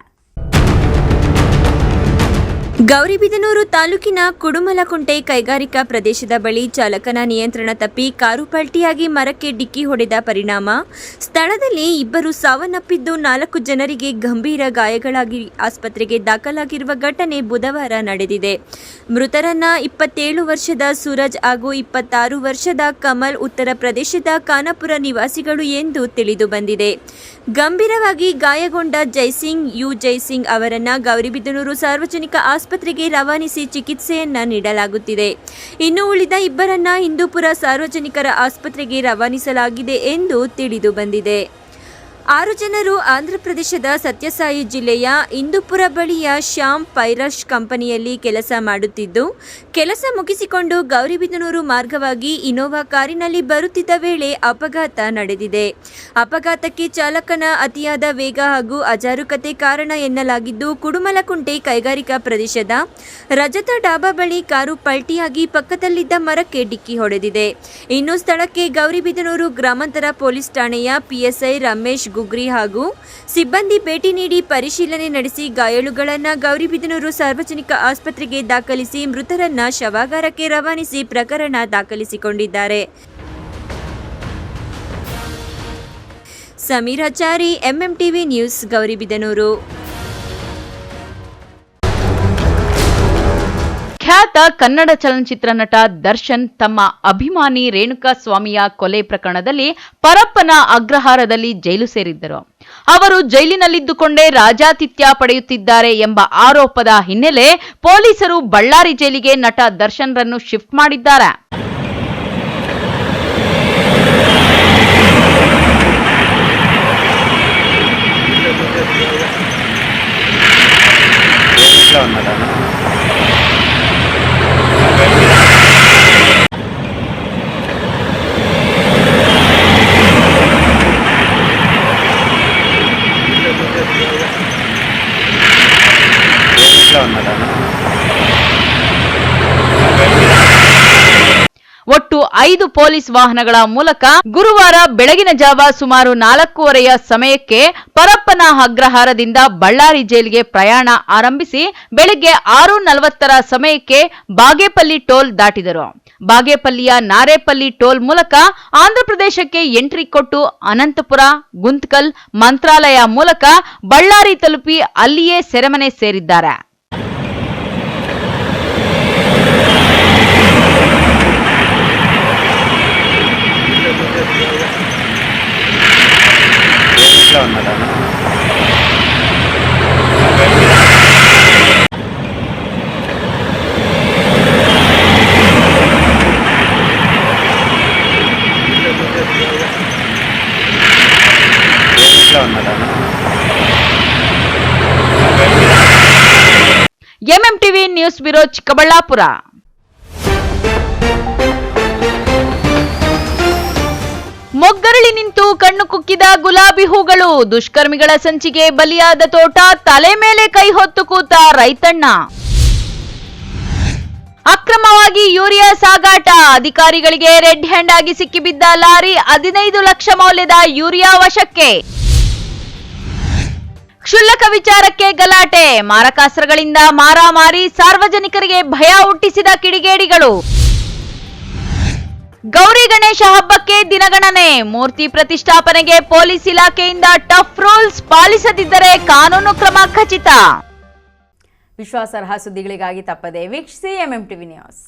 ಗೌರಿಬಿದನೂರು ತಾಲೂಕಿನ ಕುಡುಮಲಕುಂಟೆ ಕೈಗಾರಿಕಾ ಪ್ರದೇಶದ ಬಳಿ ಚಾಲಕನ ನಿಯಂತ್ರಣ ತಪ್ಪಿ ಕಾರು ಪಲ್ಟಿಯಾಗಿ ಮರಕ್ಕೆ ಡಿಕ್ಕಿ ಹೊಡೆದ ಪರಿಣಾಮ ಸ್ಥಳದಲ್ಲಿ ಇಬ್ಬರು ಸಾವನ್ನಪ್ಪಿದ್ದು 4 ಜನರಿಗೆ ಗಂಭೀರ ಗಾಯಗಳಾಗಿ ಆಸ್ಪತ್ರೆಗೆ ದಾಖಲಾಗಿರುವ ಘಟನೆ ಬುಧವಾರ ನಡೆದಿದೆ. ಮೃತರನ್ನ 27 ವರ್ಷದ ಸೂರಜ್ ಹಾಗೂ 26 ವರ್ಷದ ಕಮಲ್ ಉತ್ತರ ಪ್ರದೇಶದ ಖಾನಾಪುರ ನಿವಾಸಿಗಳು ಎಂದು ತಿಳಿದು ಬಂದಿದೆ. ಗಂಭೀರವಾಗಿ ಗಾಯಗೊಂಡ ಜೈಸಿಂಗ್ ಅವರನ್ನ ಗೌರಿಬಿದನೂರು ಸಾರ್ವಜನಿಕ ಆಸ್ಪತ್ರೆಗೆ ರವಾನಿಸಿ ಚಿಕಿತ್ಸೆಯನ್ನ ನೀಡಲಾಗುತ್ತಿದೆ. ಇನ್ನು ಉಳಿದ ಇಬ್ಬರನ್ನ ಹಿಂದೂಪುರ ಸಾರ್ವಜನಿಕರ ಆಸ್ಪತ್ರೆಗೆ ರವಾನಿಸಲಾಗಿದೆ ಎಂದು ತಿಳಿದು ಬಂದಿದೆ. 6 ಜನರು ಆಂಧ್ರಪ್ರದೇಶದ ಸತ್ಯಸಾಯಿ ಜಿಲ್ಲೆಯ ಹಿಂದೂಪುರ ಬಳಿಯ ಶ್ಯಾಮ್ ಪೈರಶ್ ಕಂಪನಿಯಲ್ಲಿ ಕೆಲಸ ಮಾಡುತ್ತಿದ್ದು, ಕೆಲಸ ಮುಗಿಸಿಕೊಂಡು ಗೌರಿಬಿದನೂರು ಮಾರ್ಗವಾಗಿ ಇನೋವಾ ಕಾರಿನಲ್ಲಿ ಬರುತ್ತಿದ್ದ ವೇಳೆ ಅಪಘಾತ ನಡೆದಿದೆ. ಅಪಘಾತಕ್ಕೆ ಚಾಲಕನ ಅತಿಯಾದ ವೇಗ ಹಾಗೂ ಅಜಾರೂಕತೆ ಕಾರಣ ಎನ್ನಲಾಗಿದ್ದು, ಕುಡುಮಲಕುಂಟೆ ಕೈಗಾರಿಕಾ ಪ್ರದೇಶದ ರಜತ ಡಾಬಾ ಬಳಿ ಕಾರು ಪಲ್ಟಿಯಾಗಿ ಪಕ್ಕದಲ್ಲಿದ್ದ ಮರಕ್ಕೆ ಡಿಕ್ಕಿ ಹೊಡೆದಿದೆ. ಇನ್ನು ಸ್ಥಳಕ್ಕೆ ಗೌರಿಬಿದನೂರು ಗ್ರಾಮಾಂತರ ಪೊಲೀಸ್ ಠಾಣೆಯ PSI ರಮೇಶ್ ಗುಗ್ರಿ ಹಾಗೂ ಸಿಬ್ಬಂದಿ ಭೇಟಿ ನೀಡಿ ಪರಿಶೀಲನೆ ನಡೆಸಿ ಗಾಯಾಳುಗಳನ್ನು ಗೌರಿಬಿದನೂರು ಸಾರ್ವಜನಿಕ ಆಸ್ಪತ್ರೆಗೆ ದಾಖಲಿಸಿ ಮೃತರನ್ನ ಶವಾಗಾರಕ್ಕೆ ರವಾನಿಸಿ ಪ್ರಕರಣ ದಾಖಲಿಸಿಕೊಂಡಿದ್ದಾರೆ. Sameer Hachari, MMTV news, Gauribidanur. ಖ್ಯಾತ ಕನ್ನಡ ಚಲನಚಿತ್ರ ನಟ ದರ್ಶನ್ ತಮ್ಮ ಅಭಿಮಾನಿ ರೇಣುಕಾ ಸ್ವಾಮಿಯ ಕೊಲೆ ಪ್ರಕರಣದಲ್ಲಿ ಪರಪ್ಪನ ಅಗ್ರಹಾರದಲ್ಲಿ ಜೈಲು ಸೇರಿದ್ದರು. ಅವರು ಜೈಲಿನಲ್ಲಿದ್ದುಕೊಂಡೇ ರಾಜಾತಿಥ್ಯ ಪಡೆಯುತ್ತಿದ್ದಾರೆ ಎಂಬ ಆರೋಪದ ಹಿನ್ನೆಲೆ ಪೊಲೀಸರು ಬಳ್ಳಾರಿ ಜೈಲಿಗೆ ನಟ ದರ್ಶನ್ ರನ್ನು ಶಿಫ್ಟ್ ಮಾಡಿದ್ದಾರೆ. ಒಟ್ಟು 5 ಪೊಲೀಸ್ ವಾಹನಗಳ ಮೂಲಕ ಗುರುವಾರ ಬೆಳಗಿನ ಜಾವ ಸುಮಾರು 4:30ಯ ಸಮಯಕ್ಕೆ ಪರಪ್ಪನ ಅಗ್ರಹಾರದಿಂದ ಬಳ್ಳಾರಿ ಜೈಲಿಗೆ ಪ್ರಯಾಣ ಆರಂಭಿಸಿ ಬೆಳಗ್ಗೆ 6:40ರ ಸಮಯಕ್ಕೆ ಬಾಗೇಪಲ್ಲಿ ಟೋಲ್ ದಾಟಿದರು. ಬಾಗೇಪಲ್ಲಿಯ ನಾರೇಪಲ್ಲಿ ಟೋಲ್ ಮೂಲಕ ಆಂಧ್ರಪ್ರದೇಶಕ್ಕೆ ಎಂಟ್ರಿ ಕೊಟ್ಟು ಅನಂತಪುರ, ಗುಂತ್ಕಲ್, ಮಂತ್ರಾಲಯ ಮೂಲಕ ಬಳ್ಳಾರಿ ತಲುಪಿ ಅಲ್ಲಿಯೇ ಸೆರೆಮನೆ ಸೇರಿದ್ದಾರೆ. MMTV news bureau, Chikkaballapur. ಮೊಗ್ಗರಳಿ ನಿಂತು ಕಣ್ಣು ಕುಕ್ಕಿದ ಗುಲಾಬಿ ಹೂಗಳು, ದುಷ್ಕರ್ಮಿಗಳ ಸಂಚಿಗೆ ಬಲಿಯಾದ ತೋಟ, ತಲೆ ಮೇಲೆ ಕೈ ಹೊತ್ತು ಕೂತ ರೈತಣ್ಣ. ಅಕ್ರಮವಾಗಿ ಯೂರಿಯಾ ಸಾಗಾಟ, ಅಧಿಕಾರಿಗಳಿಗೆ ರೆಡ್ ಹ್ಯಾಂಡ್ ಆಗಿ ಸಿಕ್ಕಿಬಿದ್ದ ಲಾರಿ, 15 ಲಕ್ಷ ಮೌಲ್ಯದ ಯೂರಿಯಾ ವಶಕ್ಕೆ. ಕ್ಷುಲ್ಲಕ ವಿಚಾರಕ್ಕೆ ಗಲಾಟೆ, ಮಾರಕಾಸ್ತ್ರಗಳಿಂದ ಮಾರಾಮಾರಿ, ಸಾರ್ವಜನಿಕರಿಗೆ ಭಯ ಹುಟ್ಟಿಸಿದ ಕಿಡಿಗೇಡಿಗಳು. ಗೌರಿ ಗಣೇಶ ಹಬ್ಬಕ್ಕೆ ದಿನಗಣನೆ, ಮೂರ್ತಿ ಪ್ರತಿಷ್ಠಾಪನೆಗೆ ಪೊಲೀಸ್ ಇಲಾಖೆಯಿಂದ ಟಫ್ ರೂಲ್ಸ್, ಪಾಲಿಸದಿದ್ದರೆ ಕಾನೂನು ಕ್ರಮ ಖಚಿತ. ವಿಶ್ವಾಸಾರ್ಹ ಸುದ್ದಿಗಳಿಗಾಗಿ ತಪ್ಪದೆ ವೀಕ್ಷಿಸಿ MMTV ನ್ಯೂಸ್.